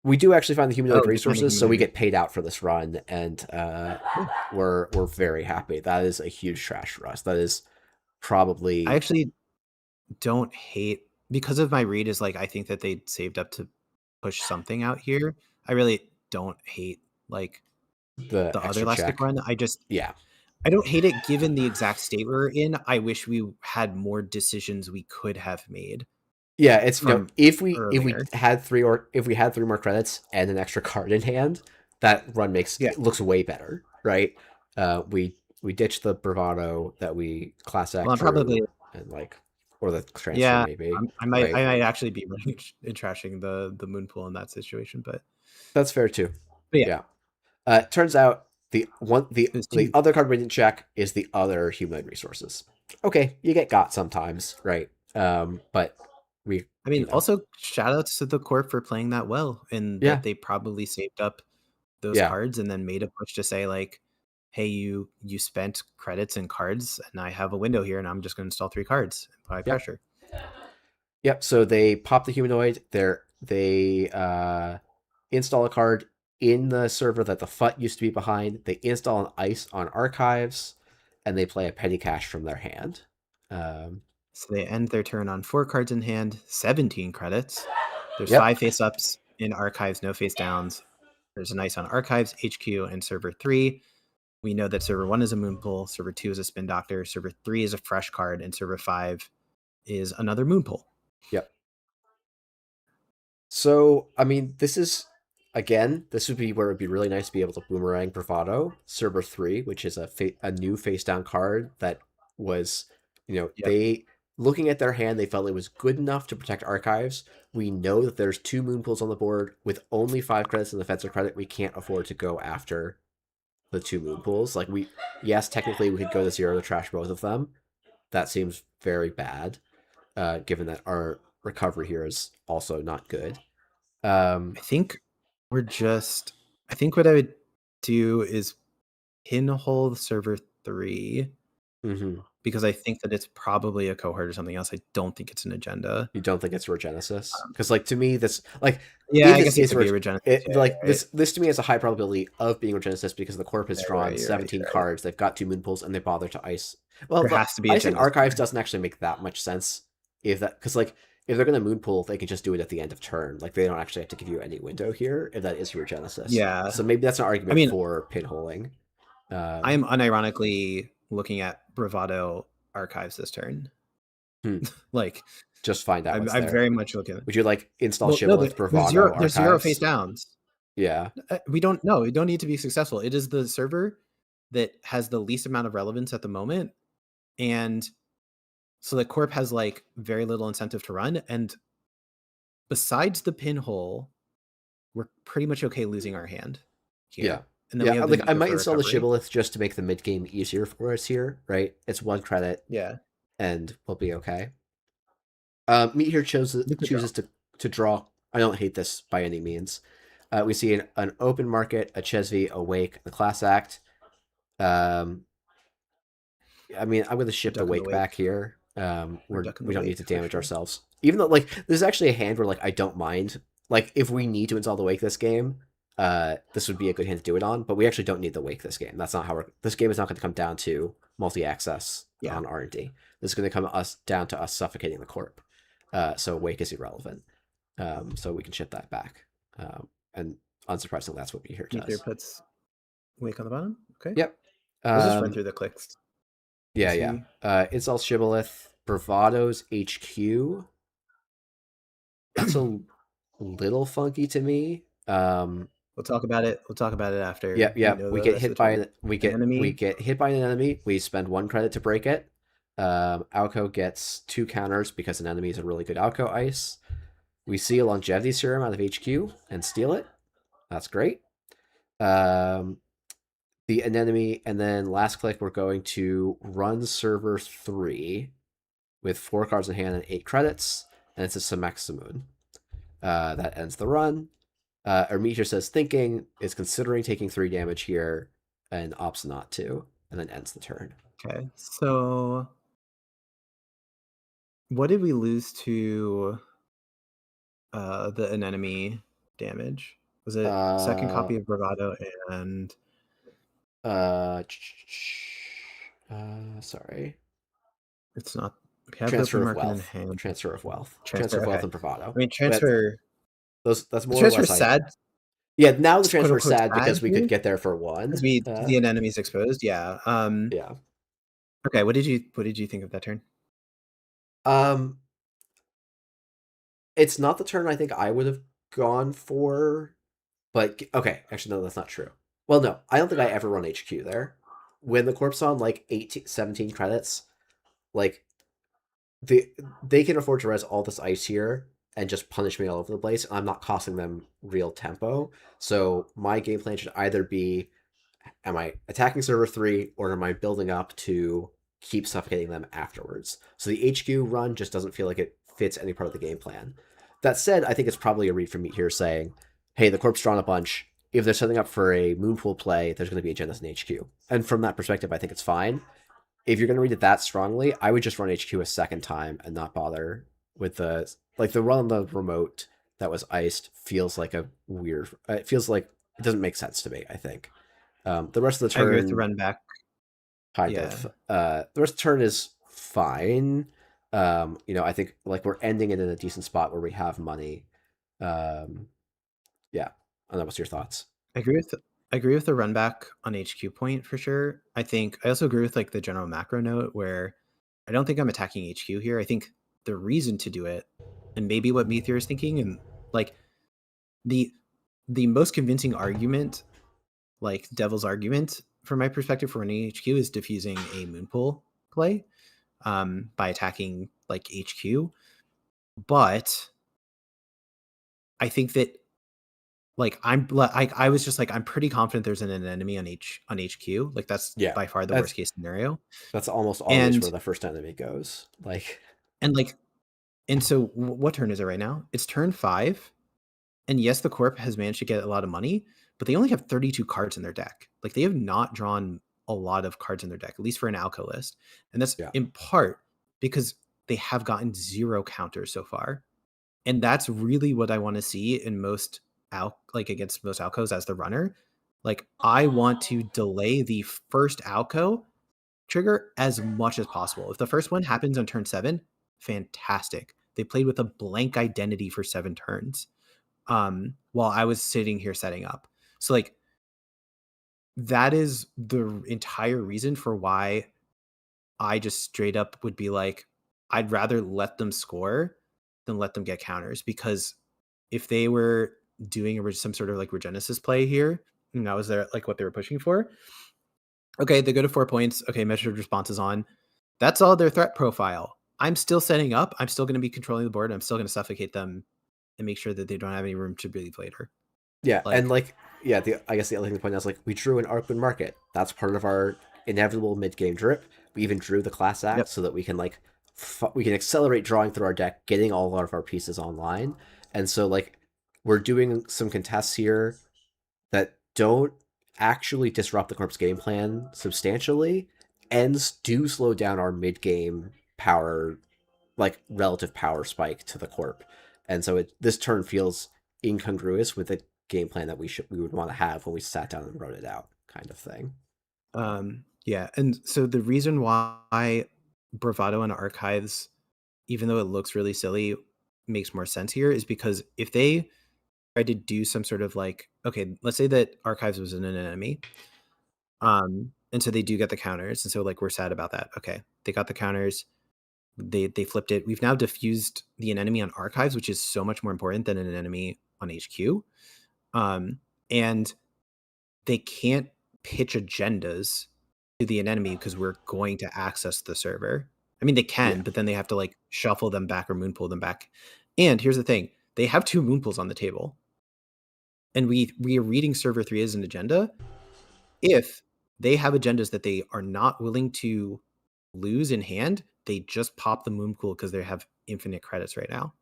We do actually find the Oh, humanoid we find a resources, so we humanoid. get paid out for this run, and Cool. we're very happy. That is a huge trash for us. That is I probably actually don't hate because of my read is like I think that they saved up to push something out here. I really don't hate like the the other extra last pick check. run. Yeah. I don't hate it given the exact state we're in. I wish we had more decisions we could have made Yeah, it's from if we earlier. had 3 or if we had 3 more credits and an extra card in hand, that run Yeah. it looks way better, right? We ditched the bravado that we class Well, act I'm probably through and like or the transfer yeah. maybe, I might right? actually be running and trashing the moon pool in that situation, That's fair too. but yeah, Yeah. Turns out it's the other card we didn't check is the other humanoid resources. Okay, you get got sometimes, right? But we, I mean, you know, also shout outs to the corp for playing that well and yeah, that they probably saved up those yeah, cards and then made a push to say like, hey, you spent credits and cards and I have a window here and I'm just going to install 3 cards and apply yep, pressure. yep. So they pop the humanoid. They install a card. in the server that the FUT used to be behind. They install an ice on archives, and they play a petty cache from their hand. So they end their turn on 4 cards in hand, 17 credits. There's Yep. 5 face ups in archives, no face downs. There's an ice on archives, HQ, and server 3. We know that server 1 is a moon pool, server 2 is a spin doctor, server 3 is a fresh card, and server 5 is another moon pool. Yep. So, I mean, this is, again, this would be where it would be really nice to be able to boomerang Bravado, server 3, which is a new face down card that was, they, looking at their hand, they felt it was good enough to protect archives. We know that there's 2 moon pools on the board. With only 5 credits in defensive credit, we can't afford to go after the 2 moon pools. Like, yes, technically we could go to 0 to trash both of them. That seems very bad, given that our recovery here is also not good. I think what I would do is pinhole server 3 because I think that it's probably a cohort or something else. I don't think it's an agenda. You don't think it's Regenesis? Because, like, to me, this, like, I guess it could be Regenesis. Like, right? This to me has a high probability of being Regenesis because the corp has drawn 17 cards. They've got 2 moon pools, and they bother to ice. Well, there has to be icing archives doesn't actually make that much sense. Because, like, if they're going to moon pool, they can just do it at the end of turn. Like, they don't actually have to give you any window here if that is your Genesis. Yeah. So maybe that's an argument for pinholing. I am unironically looking at Bravado archives this turn. Like, just find out. I'm very much looking. Would you like install Shibboleth Bravado? There's 0 face downs. Yeah. We don't know. We don't need to be successful. It is the server that has the least amount of relevance at the moment. And so the corp has like very little incentive to run. And besides the pinhole, we're pretty much okay losing our hand here. Yeah. And then I might install the Shibboleth just to make the mid game easier for us here, right? It's 1 credit. Yeah. And we'll be okay. Meat here chooses to draw. I don't hate this by any means. We see an open market, a Chesvi, a Wake, the Class Act. I mean, I'm going to ship the Wake back here. We don't need to damage ourselves. Even though, like, this is actually a hand where, like, I don't mind. Like, if we need to install the Wake this game, this would be a good hand to do it on. But we actually don't need the Wake this game. That's not how this game is not going to come down to multi-access on R&D. This is going to come down to us suffocating the corp. So Wake is irrelevant. So we can ship that back. And unsurprisingly, that's what we hear does. Either puts Wake on the bottom. Okay. Yep. Let's just run through the clicks. Yeah. Install Shibboleth, Bravado's HQ. That's a little funky to me. We'll talk about it. After. Yeah. We get hit by an enemy. We spend 1 credit to break it. Alco gets 2 counters because an enemy is a really good Alco ice. We see a longevity serum out of HQ and steal it. That's great. The anemone, and then last click, we're going to run server 3 with 4 cards in hand and 8 credits, and it's a Semaximoon. That ends the run. Ermeter says thinking, is considering taking 3 damage here, and opts not to, and then ends the turn. Okay, so what did we lose to the anemone damage? Was it second copy of Bravado and sorry, it's not. We have transfer of wealth. Transfer of wealth. Transfer of wealth and Bravado. I mean, transfer. That's more. Transfer sad. Yeah, now the transfer is sad because we could get there for 1. Because the anemone's exposed. Yeah. Yeah. Okay. What did you think of that turn? It's not the turn I think I would have gone for, but okay. Actually, no, that's not true. Well, no, I don't think I ever run HQ there. When the corp's on like 17 credits, like they can afford to res all this ice here and just punish me all over the place. I'm not costing them real tempo. So my game plan should either be, am I attacking server 3 or am I building up to keep suffocating them afterwards? So the HQ run just doesn't feel like it fits any part of the game plan. That said, I think it's probably a read from Meat here saying, hey, the corp's drawn a bunch. If they're setting up for a Moonpool play, there's going to be agendas in HQ. And from that perspective, I think it's fine. If you're going to read it that strongly, I would just run HQ a second time and not bother with the run on the remote that was iced feels like a weird. It feels like it doesn't make sense to me. I think the rest of the I agree with the turn run back. kind Yeah, of the rest of the turn is fine. I think like we're ending it in a decent spot where we have money. Um, yeah, I don't know. What's your thoughts? I agree with I agree with the run back on HQ point for sure. I think I also agree with like the general macro note where I don't think I'm attacking HQ here. I think the reason to do it, and maybe what Meteor is thinking, and like the the most convincing argument, like devil's argument from my perspective for running HQ is diffusing a moonpool play by attacking like HQ. But I think that I was just like I'm pretty confident there's an enemy on HQ. Like that's Yeah, by far the that's worst case scenario. that's almost always And where the first enemy goes. Like, and like and so what turn is it right now? It's turn 5. And yes, the corp has managed to get a lot of money, but they only have 32 cards in their deck. Like they have not drawn a lot of cards in their deck, at least for an Alco list. And that's yeah, in part because they have gotten 0 counters so far. And that's really what I want to see in most like against most Alcos as the runner. Like I want to delay the first Alco trigger as much as possible. If the first one happens on turn 7, fantastic. They played with a blank identity for 7 turns while I was sitting here setting up. So like that is the entire reason for why I just straight up would be like, I'd rather let them score than let them get counters, because if they were doing some sort of like Regenesis play here, and that was their like what they were pushing for. Okay, they go to 4 points. Okay, measured response is on. That's all their threat profile. I'm still setting up. I'm still going to be controlling the board. I'm still going to suffocate them and make sure that they don't have any room to breathe later. yeah, and Like, like yeah. I guess the other thing to point out is like we drew an Arcwood Market. That's part of our inevitable mid game drip. We even drew the class act yep. so that we can like we can accelerate drawing through our deck, getting all of our pieces online. And so like we're doing some contests here that don't actually disrupt the corp's game plan substantially, and do slow down our mid game power, like relative power spike to the corp. And so this turn feels incongruous with the game plan that we would want to have when we sat down and wrote it out, kind of thing. Yeah. And so the reason why Bravado and Archives, even though it looks really silly, makes more sense here is because if they try to do some sort of like, okay, let's say that Archives was an enemy. And so they do get the counters. And so like we're sad about that. Okay. They got the counters. They flipped it. We've now diffused the enemy on Archives, which is so much more important than an enemy on HQ. And they can't pitch agendas to the enemy because we're going to access the server. I mean, they can, Yeah, but then they have to like shuffle them back or moonpool them back. And here's the thing: they have 2 moonpools on the table, and we are reading server 3 as an agenda. If they have agendas that they are not willing to lose in hand, they just pop the moonpool because they have infinite credits right now.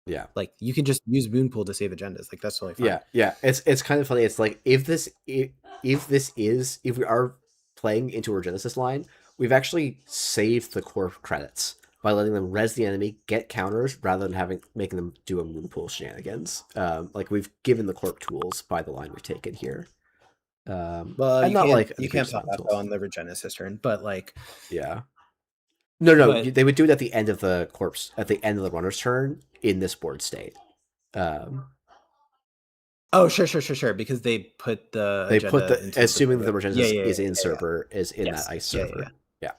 yeah, Like you can just use moonpool to save agendas. Like that's totally fine. yeah. It's kind of funny. It's like if we are playing into our Genesis line, we've actually saved the core credits by letting them res the enemy, get counters, rather than making them do a moonpool shenanigans. Like we've given the corp tools by the line we've taken here. Well, And not like an you can't egregious pop amount of that though tools. on the Regenesis turn, but like, Yeah. No, but they would do it at the end of the corpse, at the end of the runner's turn in this board state. Um, oh, sure, because they put the they put agenda the into the assuming that the server. Yeah, Regenesis yeah, is yeah, in yeah, yeah. server is in that Yes. ice Yeah. server. Yeah.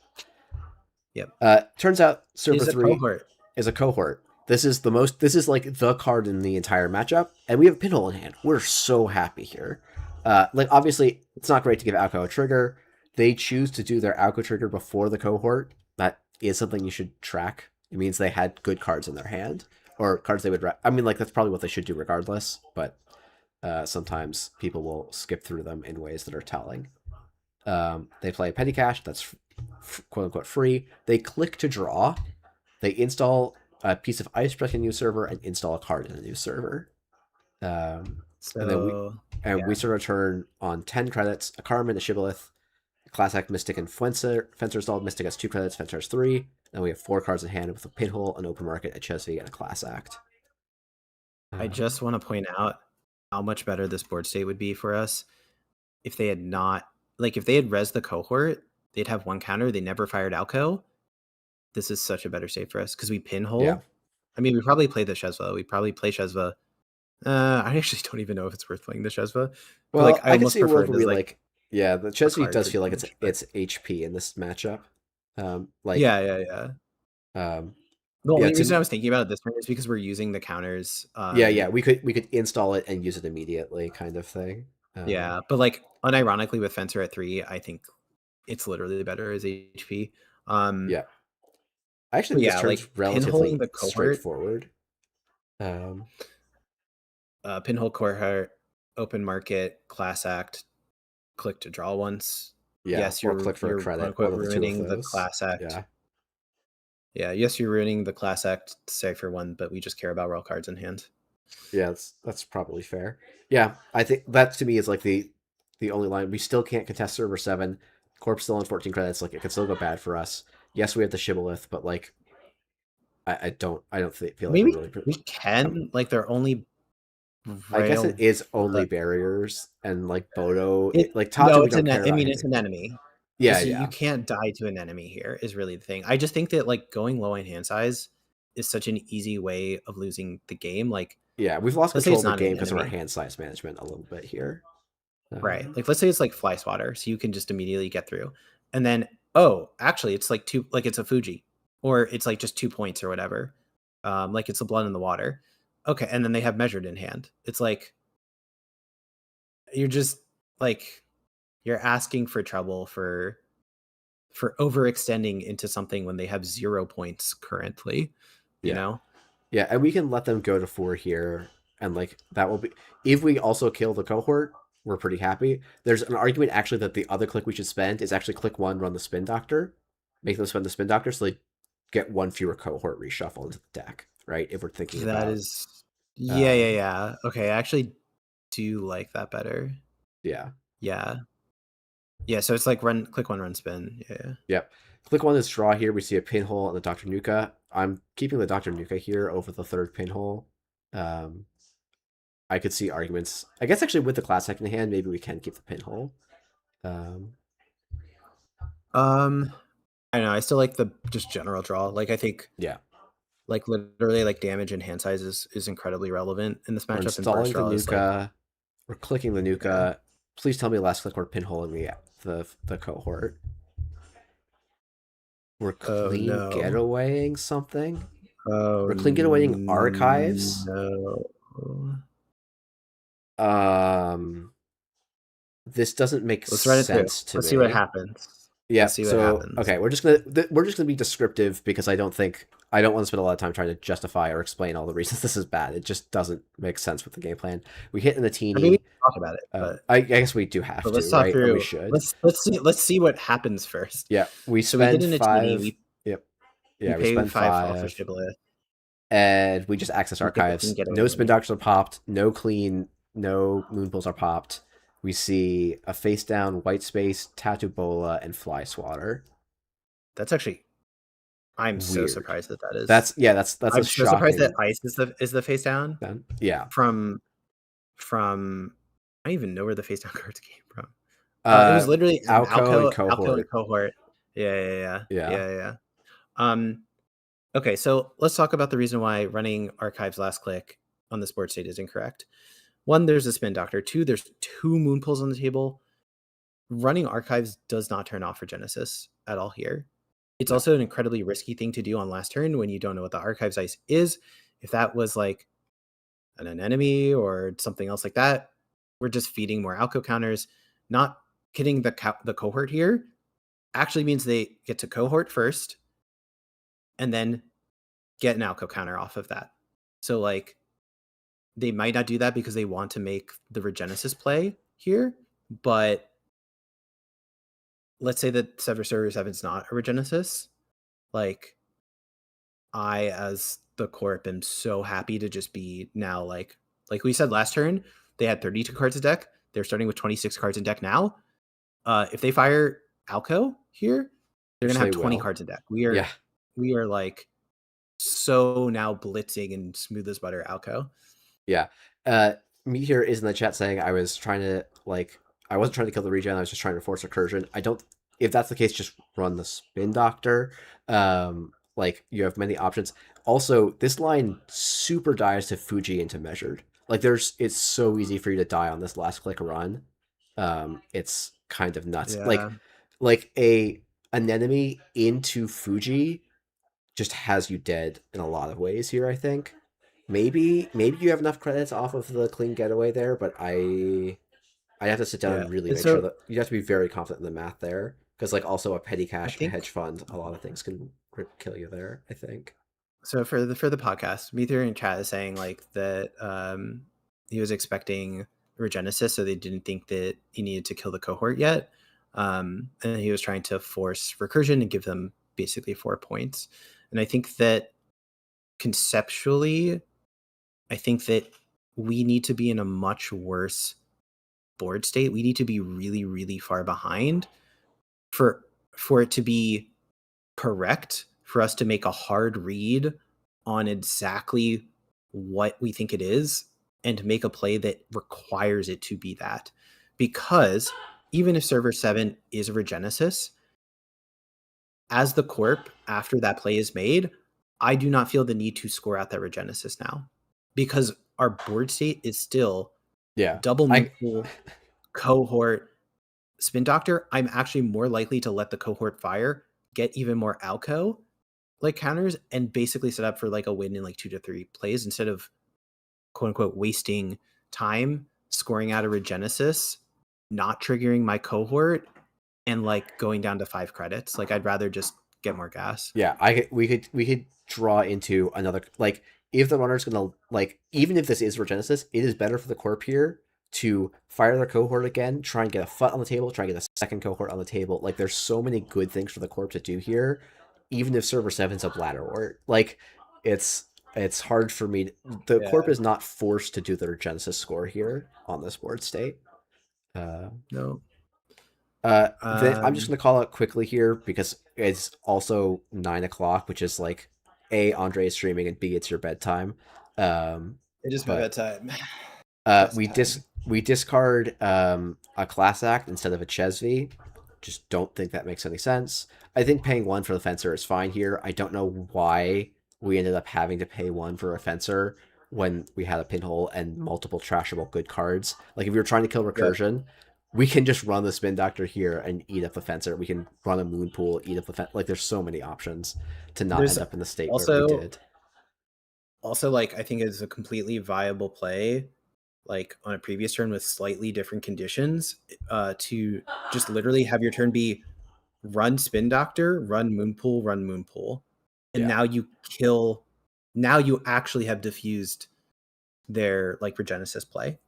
Yep. Turns out It server is a 3 cohort. is a cohort. This is like the card in the entire matchup, and we have Pinhole in hand. We're so happy here. Like obviously it's not great to give Alco a trigger. They choose to do their Alco trigger before the cohort. That is something you should track. It means they had good cards in their hand, or cards they would. I mean, like that's probably what they should do regardless. But sometimes people will skip through them in ways that are telling. They play Petty Cash. That's quote unquote free. They click to draw. They install a piece of ice in a new server and install a card in a new server. And then So we yeah, start a turn on 10 credits, a Carmen, a Shibboleth, a Class Act, Mystic, and Fencer. Fencer installed. Mystic has 2 credits, Fencer has 3. Then we have 4 cards in hand with a Pinhole, an Open Market, a Chesney, and a Class Act. I just want to point out how much better this board state would be for us if they had not, like, if they had res the cohort, they'd have one counter. They never fired Alco. This is such a better state for us because we pinhole. Yeah. I mean, we probably play the Shezva. We probably play Shezva. I actually don't even know if it's worth playing the Shezva. Well, Like, I I can almost see a prefer world it where as we like yeah, the a Chesney card does for feel like damage, but it's HP in this matchup. Like yeah. um, The yeah, only reason I was thinking about it this turn is because we're using the counters. yeah, we could install it and use it immediately, kind of thing. Yeah, but like unironically with Fencer at 3, I think it's literally better as HP. Yeah, I actually But think this yeah, turn's like pinholing relatively the cohort, straightforward. pinhole cohort, open market, class act, click to draw once. Yeah, Yes, or you're click for a quote credit. unquote One of the two of ruining the those. class act. Yeah. Yeah, yes, you're ruining the class act cipher one, but we just care about raw cards in hand. Yeah, that's probably fair. Yeah, I think that to me is like the only line. We still can't contest server 7. Corp's still on 14 credits. Like it could still go bad for us. Yes, we have the shibboleth, but like I don't feel like we're Maybe really. we can, like, they're only I guess it rail. is only barriers and like Bodo. Like No, Tatu, we it's don't care I about mean, it's hitting. an enemy. Yeah, Just you yeah, can't die to an enemy here is really the thing. I just think that like going low in hand size is such an easy way of losing the game. Like, yeah. We've lost let's say control it's of the not game an because of our enemy, hand size management a little bit here. right? Like, let's say it's like fly swatter, so you can just immediately get through, and then actually, it's like two, like it's a Fuji, or it's like just 2 points or whatever. Like it's the blood in the water. Okay, and then they have measured in hand. It's like you're just like you're asking for trouble for overextending into something when they have 0 points currently, you Yeah. know? Yeah, and we can let them go to 4 here, and like that will be if we also kill the cohort, we're pretty happy. There's an argument actually that the other click we should spend is actually click 1, run the spin doctor, make them spend the spin doctor, so they get 1 fewer cohort reshuffle into the deck, right? If we're thinking That about is yeah. um Yeah. Okay, I actually do like that better. yeah. Yeah. Yeah, so it's like click one, run spin. Yeah. Yep. Click 1 is draw here. We see a pinhole on the Dr. Nuka. I'm keeping the Dr. Nuka here over the third pinhole. Um I could see arguments. I guess actually with the class second hand, maybe we can keep the pinhole. Um, Um I don't know, I still like the just general draw. Like I think yeah. like literally like damage and hand size is incredibly relevant in this We're matchup, and burst installing the draw is like Nuka. We're clicking the yeah. Nuka. Please tell me last click we're pinholing the cohort. We're Oh clean no. getawaying something. Oh We're clean getawaying archives. no. Um, this doesn't make Let's run it through. sense to Let's see what me. happens. Yeah. Let's see what So happens. okay, we're just gonna be descriptive because I don't want to spend a lot of time trying to justify or explain all the reasons this is bad. It just doesn't make sense with the game plan. We hit in the I mean, we teeny. can talk about it, I guess we do have but to, let's talk right? Or we through. should. Let's see what happens first. Yeah, we So we hit spend in a teeny. 5. Yep. We Yeah, we pay spend 5 off a 5, shibboleth. and we just access We get the clean archives. No spin getaway. doctors are popped. No clean. No moon pools are popped. We see a face down, white space, tattoo bola, and fly swatter. That's actually. I'm so Weird. surprised that that is. That's a I'm so surprised that shocking. ice is the face down Yeah. from. I don't even know where the face down cards came from. It Uh, was literally an Alco and Alco and cohort. cohort. Yeah. Yeah. Okay, so let's talk about the reason why running archives last click on the sports state is incorrect. One, there's a spin doctor. Two, there's 2 moon pulls on the table. Running archives does not turn off for Genesis at all here. It's No. also an incredibly risky thing to do on last turn when you don't know what the archives ice is. If that was like an enemy or something else like that, we're just feeding more Alco counters. Not hitting the cohort here actually means they get to cohort first and then get an Alco counter off of that. So like they might not do that because they want to make the Regenesis play here, but let's say that Sever Server 7 is not a Regenesis. Like I, as the corp, am so happy to just be now like we said last turn, they had 32 cards in deck. They're starting with 26 cards in deck now. If they fire Alco here, they're gonna have 20 cards in deck. We are like so now blitzing and smooth as butter Alco. Yeah. me here is in the chat saying I was trying to like I wasn't trying to kill the regen. I was just trying to force recursion. I don't. If that's the case, just run the spin doctor. Like you have many options. Also, this line super dies to Fuji into measured. Like it's so easy for you to die on this last click run. It's kind of nuts. Yeah. Like a an enemy into Fuji just has you dead in a lot of ways here, I think. Maybe you have enough credits off of the clean getaway there, but I have to sit down Yeah. and really And make sure so that you have to be very confident in the math there because like also a petty I cash and a think hedge fund, a lot of things can kill you there, I think. so for the podcast, Meteor in chat is saying like that he was expecting Regenesis, so they didn't think that he needed to kill the cohort yet. And he was trying to force recursion and give them basically 4 points. And I think that conceptually, I think that we need to be in a much worse board state. We need to be really, really far behind for it to be correct for us to make a hard read on exactly what we think it is and to make a play that requires it to be that. Because even if server 7 is a Regenesis, as the corp after that play is made, I do not feel the need to score out that Regenesis now because our board state is still Yeah. double I moonpool, cohort, spin doctor. I'm actually more likely to let the cohort fire, get even more alco like counters, and basically set up for like a win in like 2 to 3 plays instead of quote unquote wasting time scoring out a Regenesis, not triggering my cohort, and like going down to 5 credits. Like I'd rather just get more gas. Yeah, we could draw into another like if the runner's gonna like even if this is Regenesis, it is better for the corp here to fire their cohort again, try and get a FUT on the table, try and get a second cohort on the table. Like there's so many good things for the corp to do here, even if server seven's a bladder or like it's it's hard for me. The corp Yeah. is not forced to do their Genesis score here on this board state. Uh, No. then I'm just Um gonna call it quickly here because it's also 9 o'clock, which is like A, Andre is streaming, and B, it's your bedtime. Um, it is my but bedtime. Best we time. we discard a class act instead of a Chesv. Just don't think that makes any sense. I think paying 1 for the fencer is fine here. I don't know why we ended up having to pay 1 for a fencer when we had a pinhole and multiple trashable good cards. Like if you're trying to kill Yep. recursion, we can just run the spin doctor here and eat up the fencer. We can run a moon pool, eat up the fence. Like there's so many options to not There's end up in the state where we also did. like I think it's a completely viable play like on a previous turn with slightly different conditions to just literally have your turn be run spin doctor, run moon pool, and Yeah. now you actually have diffused their like Regenesis play.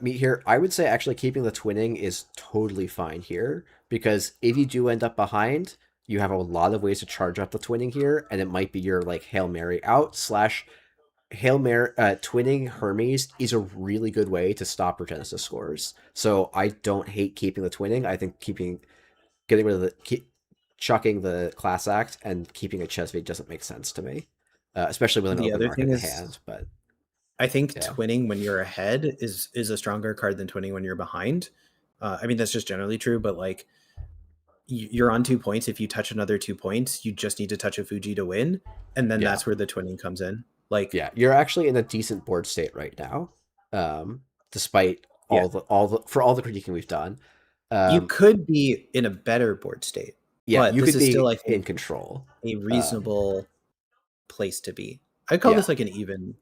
Me here, I would say actually keeping the twinning is totally fine here because if you do end up behind, you have a lot of ways to charge up the twinning here, and it might be your like Hail Mary out slash Hail Mary twinning Hermes is a really good way to stop Regenesis scores. So I don't hate keeping the twinning. I think getting rid of chucking the class act and keeping a Chesv doesn't make sense to me, especially with an The open other market thing in is hand. But I think yeah, twinning when you're ahead is a stronger card than twinning when you're behind. I mean that's just generally true, but like you're on 2 points. If you touch another 2 points, you just need to touch a Fuji to win, and then yeah, that's where the twinning comes in. Like yeah, you're actually in a decent board state right now, despite yeah, all the critiquing we've done. you Um, could be in a better board state, yeah, but you this could is still, be I think, in control. a Um, reasonable place to be. I'd call yeah, this like an even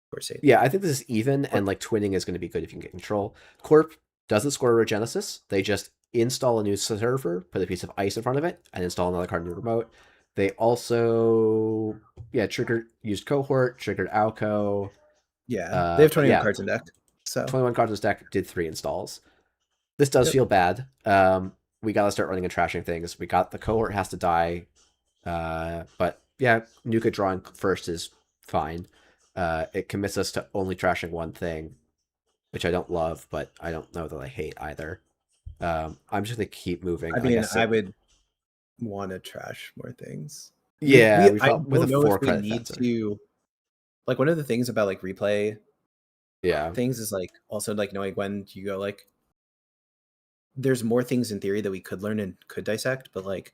board state. yeah, I think this is even, Or, and like twinning is going to be good if you can get control. Corp doesn't score a Regenesis. They just install a new server, put a piece of ice in front of it, and install another card in your remote. They also, yeah, triggered used cohort, triggered Alco. yeah, they have But 21 yeah, cards in deck. So 21 cards in this deck did 3 installs. This does yep. feel bad. We got to start running and trashing things. We got the cohort has to die. But yeah, Nuka drawing first is fine. It commits us to only trashing one thing, which I don't love, but I don't know that I hate either. I'm just gonna keep moving. I And I mean, guess I would want to trash more things. yeah, we I felt with don't a know if four we credit need fencer. to like one of the things about like replay Yeah. things is like also like knowing when you go like there's more things in theory that we could learn and could dissect, but like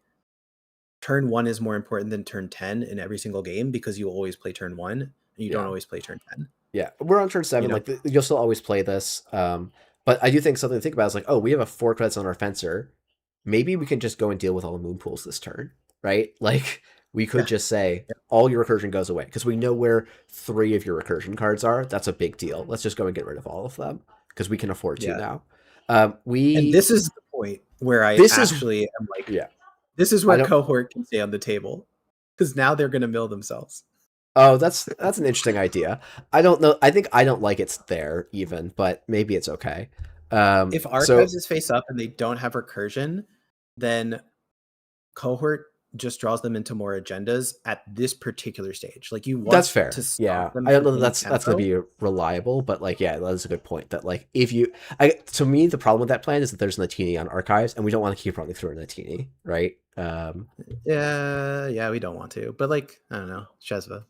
turn 1 is more important than turn 10 in every single game because you always play turn 1 and you don't Yeah. always play turn 10, Yeah. We're on turn you 7. know? Like you'll still always play this. But I do think something to think about is like, oh, we have a 4 credits on our fencer. Maybe we can just go and deal with all the moon pools this turn, right? Like we could Yeah. just say Yeah. all your recursion goes away because we know where 3 of your recursion cards are. That's a big deal. Let's just go and get rid of all of them because we can afford to Yeah. now. And this is the point where I This is actually am like, yeah. this is I where don't. cohort can stay on the table because now they're going to mill themselves. Oh, that's an interesting idea. I don't know. I think I don't like it's there even, but maybe it's okay. If So archives is face up and they don't have recursion, then cohort just draws them into more agendas at this particular stage. Like you that's want fair. to stop Yeah, them I don't from know that getting that's gonna tempo. be reliable, but like yeah, that's a good point. That like if you, I to me the problem with that plan is that there's Natini on archives, and we don't want to keep running through a Natini, right? Yeah, we don't want to, but like I don't know, Shezva.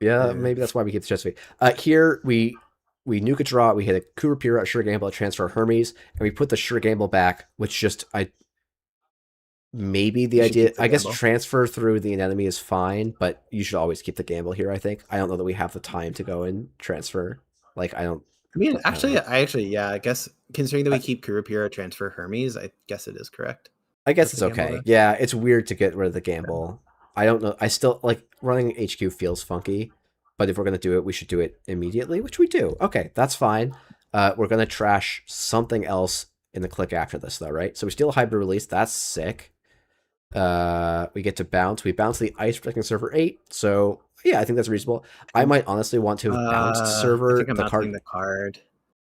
Yeah, Eh. maybe that's why we keep the Chesapeake. Here we nuke a draw. We hit a Kurapira, a Sure Gamble, a transfer Hermes, and we put the Sure Gamble back, which just I maybe the You should idea. keep the I guess gamble. transfer through the enemy is fine, but you should always keep the gamble here. I think. I don't know that we have the time to go and transfer. Like I don't. I mean, I don't know. yeah, I guess considering that I, we keep Kurapira transfer Hermes, I guess it is correct. I guess Put it's the gamble okay. there. Yeah, it's weird to get rid of the gamble. I don't know. I still like running HQ feels funky, but if we're gonna do it, we should do it immediately, which we do. Okay, that's fine. We're gonna trash something else in the click after this, though, right? So we steal a hybrid release. That's sick. We get to bounce. We bounce the ice protecting server 8. So yeah, I think that's reasonable. I might honestly want to have bounced I server think I'm the bouncing card. the card.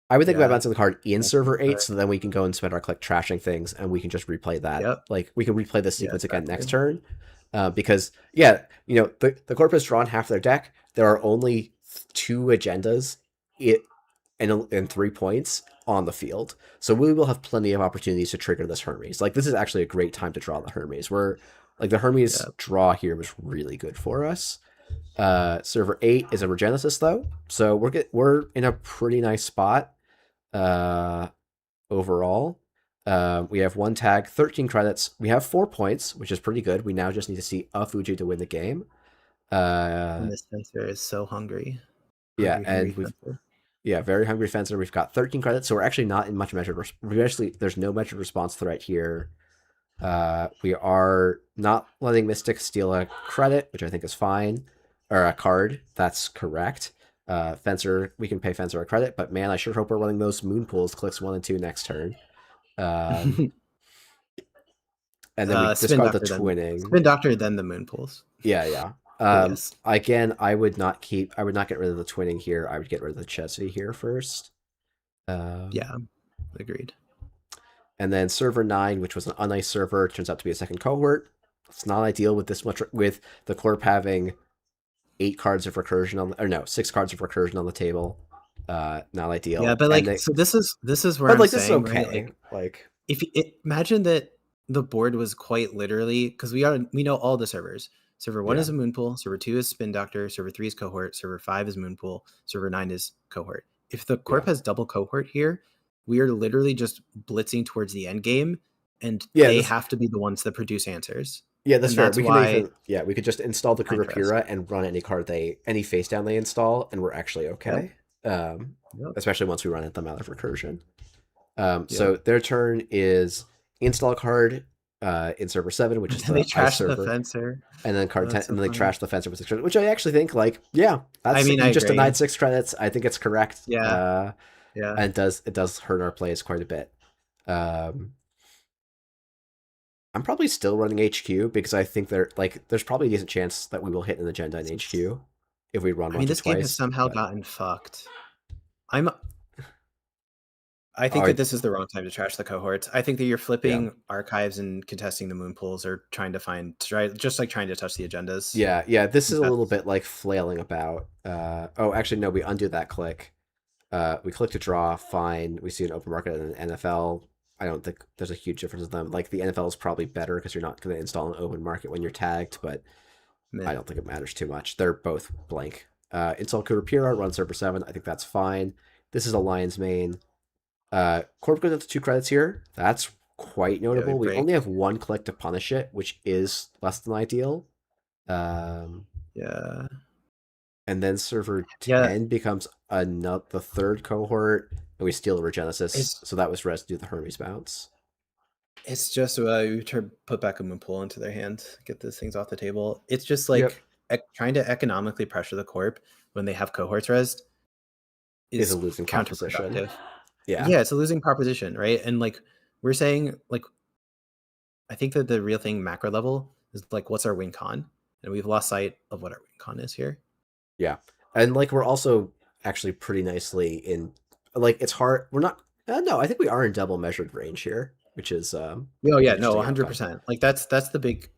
I would think about Yeah, bouncing the card in bouncing server the 8, card. so then we can go and spend our click trashing things, and we can just replay that. Yep. Like we can replay this Yeah, sequence again next exactly. turn. Because yeah, the corp has drawn half their deck. There are only 2 agendas it and 3 points on the field. So we will have plenty of opportunities to trigger this Hermes. Like this is actually a great time to draw the Hermes. We're like the Hermes Yeah. draw here was really good for us. Server 8 is a Regenesis though, so we're in a pretty nice spot overall. We have 1 tag, 13 credits. We have 4 points, which is pretty good. We now just need to see a Fuji to win the game. And this fencer is so hungry. Yeah, Hungry and we've fencer. very hungry fencer. We've got 13 credits, so we're actually not in much measured. We actually there's no measured response threat here. We are not letting Mystic steal a credit, which I think is fine, or a card. That's correct. Fencer, we can pay Fencer a credit, but man, I sure hope we're running those moon pools clicks 1 and 2 next turn. And then we Spin discard the doctor then twinning. spin doctor then the moon pools. Yeah, yeah. But yes. Again, I would not get rid of the twinning here. I would get rid of the Chesney here first. Yeah, agreed. And then server 9, which was an unice server, turns out to be a second cohort. It's not ideal with this much, with the corp having 8 cards of recursion on, or no, 6 cards of recursion on the table. Not ideal. Yeah, but like, so this is where but I'm like this is saying, right? okay. Like if imagine that the board was quite literally because we know all the servers. Server 1 Yeah. is a moon pool. Server 2 is spin doctor. Server 3 is cohort. Server 5 is moon pool. Server 9 is cohort. If the corp has double cohort here, we are literally just blitzing towards the end game, and they have to be the ones that produce answers. Yeah, that's and fair. That's we why can even we could just install the Kurapira and run any card any face down they install, and we're actually okay. Yep. Especially once we run at them out of recursion. So their turn is install a card in server 7, which is the they trash server, the fencer, and then card 10, so and then they trash the fencer with 6 credits, which I actually think like yeah, that's, I mean, you just agree. denied 6 credits. I think it's correct. Yeah. And it does hurt our plays quite a bit. I'm probably still running HQ because I think there's probably a decent chance that we will hit an agenda in HQ if we run. I mean, this game has somehow gotten fucked. I think that this is the wrong time to trash the cohorts. I think that you're flipping archives and contesting the moon pools, or trying to trying to touch the agendas. Yeah. This is a little bit like flailing about. Oh, actually, no. We undo that click. We click to draw. Fine. We see an open market and an NFL. I don't think there's a huge difference in them. Like the NFL is probably better because you're not going to install an open market when you're tagged, but I don't think it matters too much. They're both blank. Insult Cooper Pura, run server 7. I think that's fine. This is a Lion's Mane. Corp goes up to 2 credits here. That's quite Yeah, we notable. We only break. have 1 click to punish it, which is less than ideal. Yeah. And then server Yeah. 10 becomes the third cohort, and we steal the Regenesis. It's So that was Res to do the Hermes bounce. it's just you put back a moon pool into their hand, get those things off the table. It's just Yep. like trying to economically pressure the corp when they have cohorts res Is a is losing proposition. counterproductive. Yeah. Yeah, it's a losing proposition, right? And like we're saying, like I think that the real thing macro level is like what's our win con, and we've lost sight of what our win con is here. Yeah. And like we're also actually pretty nicely in, like, it's hard. We're not, no, I think we are in double measured range here, which is Oh yeah, no, interesting outcome. 100%. Like that's the big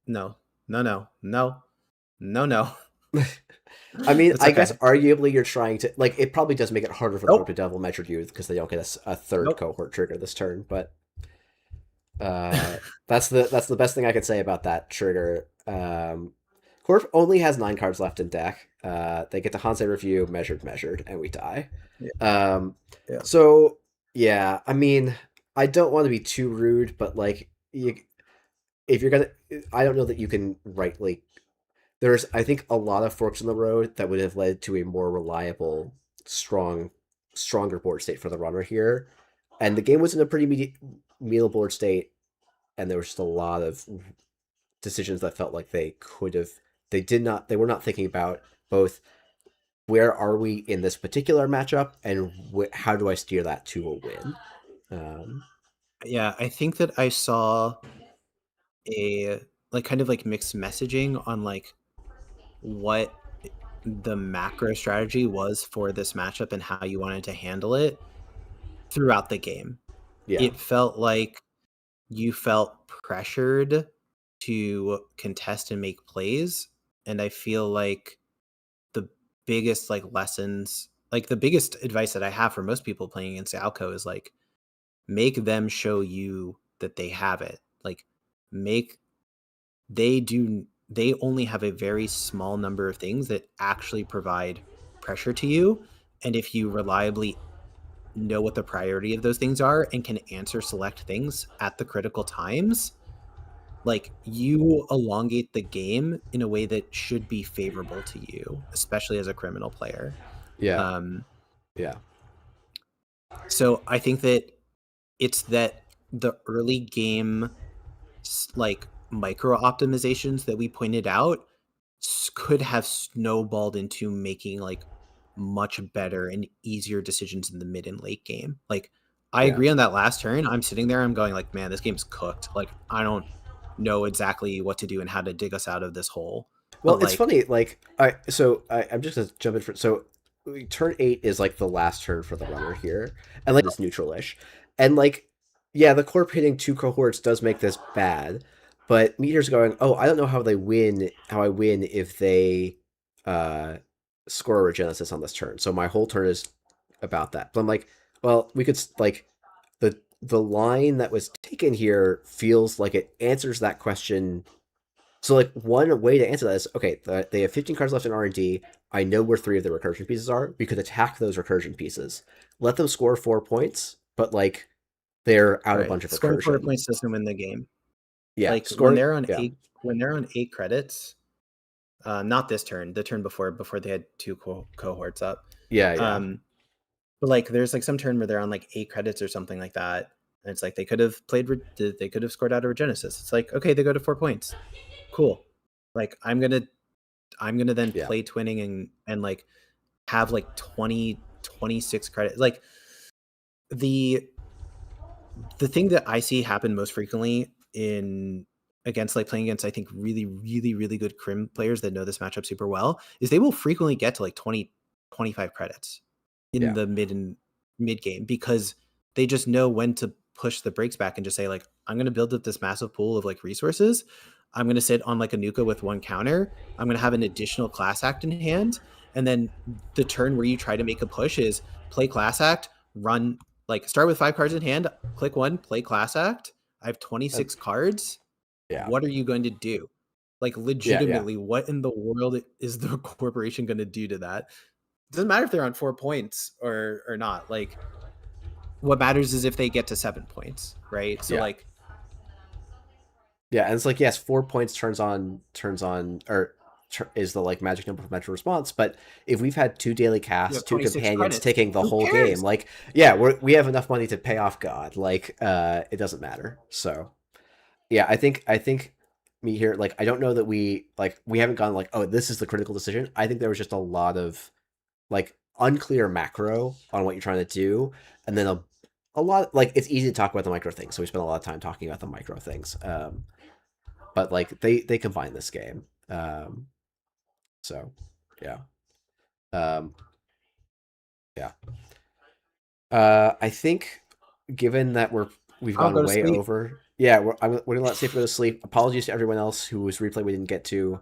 no, no, no, no, no, no. I mean, It's I guess okay. arguably you're trying to, like, it probably does make it harder for the group Nope. to double measure you because they don't get a third Nope. cohort trigger this turn. But that's the best thing I could say about that trigger. Corp only has 9 cards left in deck. They get to Hansei review, measured, and we die. Yeah. Um, Yeah. so yeah, I mean, I don't want to be too rude, but like, if you're gonna, I don't know that you can rightly. There's, I think, a lot of forks in the road that would have led to a more reliable, stronger board state for the runner here, and the game was in a pretty meal board state, and there was just a lot of decisions that felt like they could have, they were not thinking about both where are we in this particular matchup and how do I steer that to a win. Yeah, I think that I saw a like kind of like mixed messaging on like what the macro strategy was for this matchup and how you wanted to handle it throughout the game. Yeah, It felt like you felt pressured to contest and make plays, and I feel like the biggest like lessons, like the biggest advice that I have for most people playing against Alco is like make them show you that they have it. Like make they only have a very small number of things that actually provide pressure to you, and if you reliably know what the priority of those things are and can answer select things at the critical times, like you elongate the game in a way that should be favorable to you, especially as a criminal player. yeah, um yeah, so I think that it's that the early game like micro optimizations that we pointed out could have snowballed into making like much better and easier decisions in the mid and late game. Like I yeah. agree on that last turn. I'm sitting there, I'm going like, man, this game's cooked. Like I don't know exactly what to do and how to dig us out of this hole. Well, But it's like, funny. Like, I'm just gonna jump in for so turn 8 is like the last turn for the runner here, and like it's neutral-ish, and like, yeah, the corp hitting 2 cohorts does make this bad, but Meteor's going, oh, I don't know how I win if they uh score a Regenesis on this turn. So my whole turn is about that. But I'm like, well, we could like the line that was taken here feels like it answers that question. So, like, one way to answer that is, okay, they have 15 cards left in R&D. I know where 3 of the recursion pieces are. We could attack those recursion pieces. Let them score 4 points, but, like, they're out a right, bunch of scoring 4 recursion. points doesn't win the game. Yeah, Like scoring. Yeah, when they're on 8 credits, not this turn, the turn before they had 2 cohorts up. yeah. But like there's like some turn where they're on like 8 credits or something like that. And it's like they could have they could have scored out of Regenesis. It's like, okay, they go to 4 points. Cool. Like I'm gonna then Yeah. play twinning and like have like 26 credits. Like the thing that I see happen most frequently in against like playing against I think really good crim players that know this matchup super well is they will frequently get to like 25 credits in Yeah. the mid game because they just know when to push the brakes back and just say like I'm going to build up this massive pool of like resources. I'm going to sit on like a Nuka with 1 counter. I'm going to have an additional class act in hand, and then the turn where you try to make a push is play class act, run like start with 5 cards in hand, click 1, play class act. I have 26 cards. Yeah. What are you going to do? Like Yeah, yeah, legitimately, what in the world is the corporation going to do to that? Doesn't matter if they're on 4 points or not. Like what matters is if they get to 7 points, right? So yeah. like Yeah, and it's like yes, 4 points turns on or is the like magic number for metro response. But if we've had two daily you casts, have two 26 companions credits. taking the Who whole game, cares? like yeah, we have enough money to pay off God. Like it doesn't matter. So yeah, I think me here like I don't know that we haven't gone like oh this is the critical decision. I think there was just a lot of like unclear macro on what you're trying to do, and then a lot like it's easy to talk about the micro things, so we spent a lot of time talking about the micro things. But like they combine this game. So yeah, um, yeah. I think given that we've I'll go gone to way sleep. over, yeah, we're gonna let Safer go to sleep. Apologies to everyone else who was replay we didn't get to.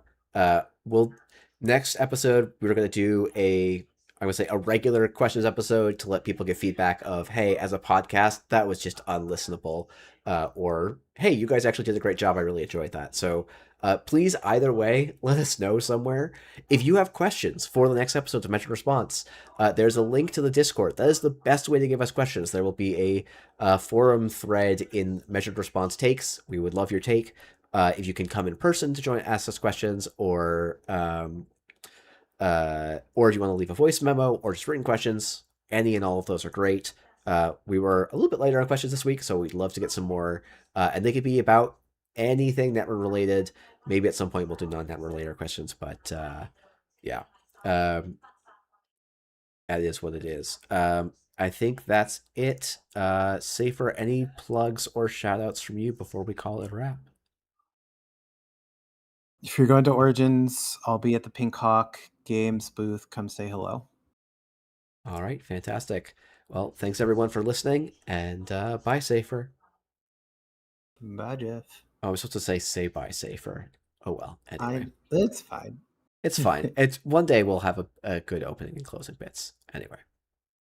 We'll next episode we're gonna do I would say a regular questions episode to let people give feedback of hey, as a podcast that was just unlistenable, or hey, you guys actually did a great job. I really enjoyed that. So please either way let us know somewhere if you have questions for the next episode of Metric Response. There's a link to the Discord. That is the best way to give us questions. There will be a forum thread in Measured Response Takes. We would love your take. If you can come in person to join, ask us questions, or if you want to leave a voice memo or just written questions, any and all of those are great. We were a little bit lighter on questions this week, so we'd love to get some more. And they could be about anything network related. Maybe at some point we'll do non-network related questions, but yeah. Um, that is what it is. I think that's it. Safer, any plugs or shout outs from you before we call it a wrap? If you're going to Origins, I'll be at the Pink Hawk Games booth. Come say hello. All right, fantastic. Well, thanks everyone for listening, and bye, Safer. Bye, Jeff. I was supposed to say bye, Safer. Oh well, anyway. It's fine. It's fine. It's one day we'll have a good opening and closing bits. Anyway.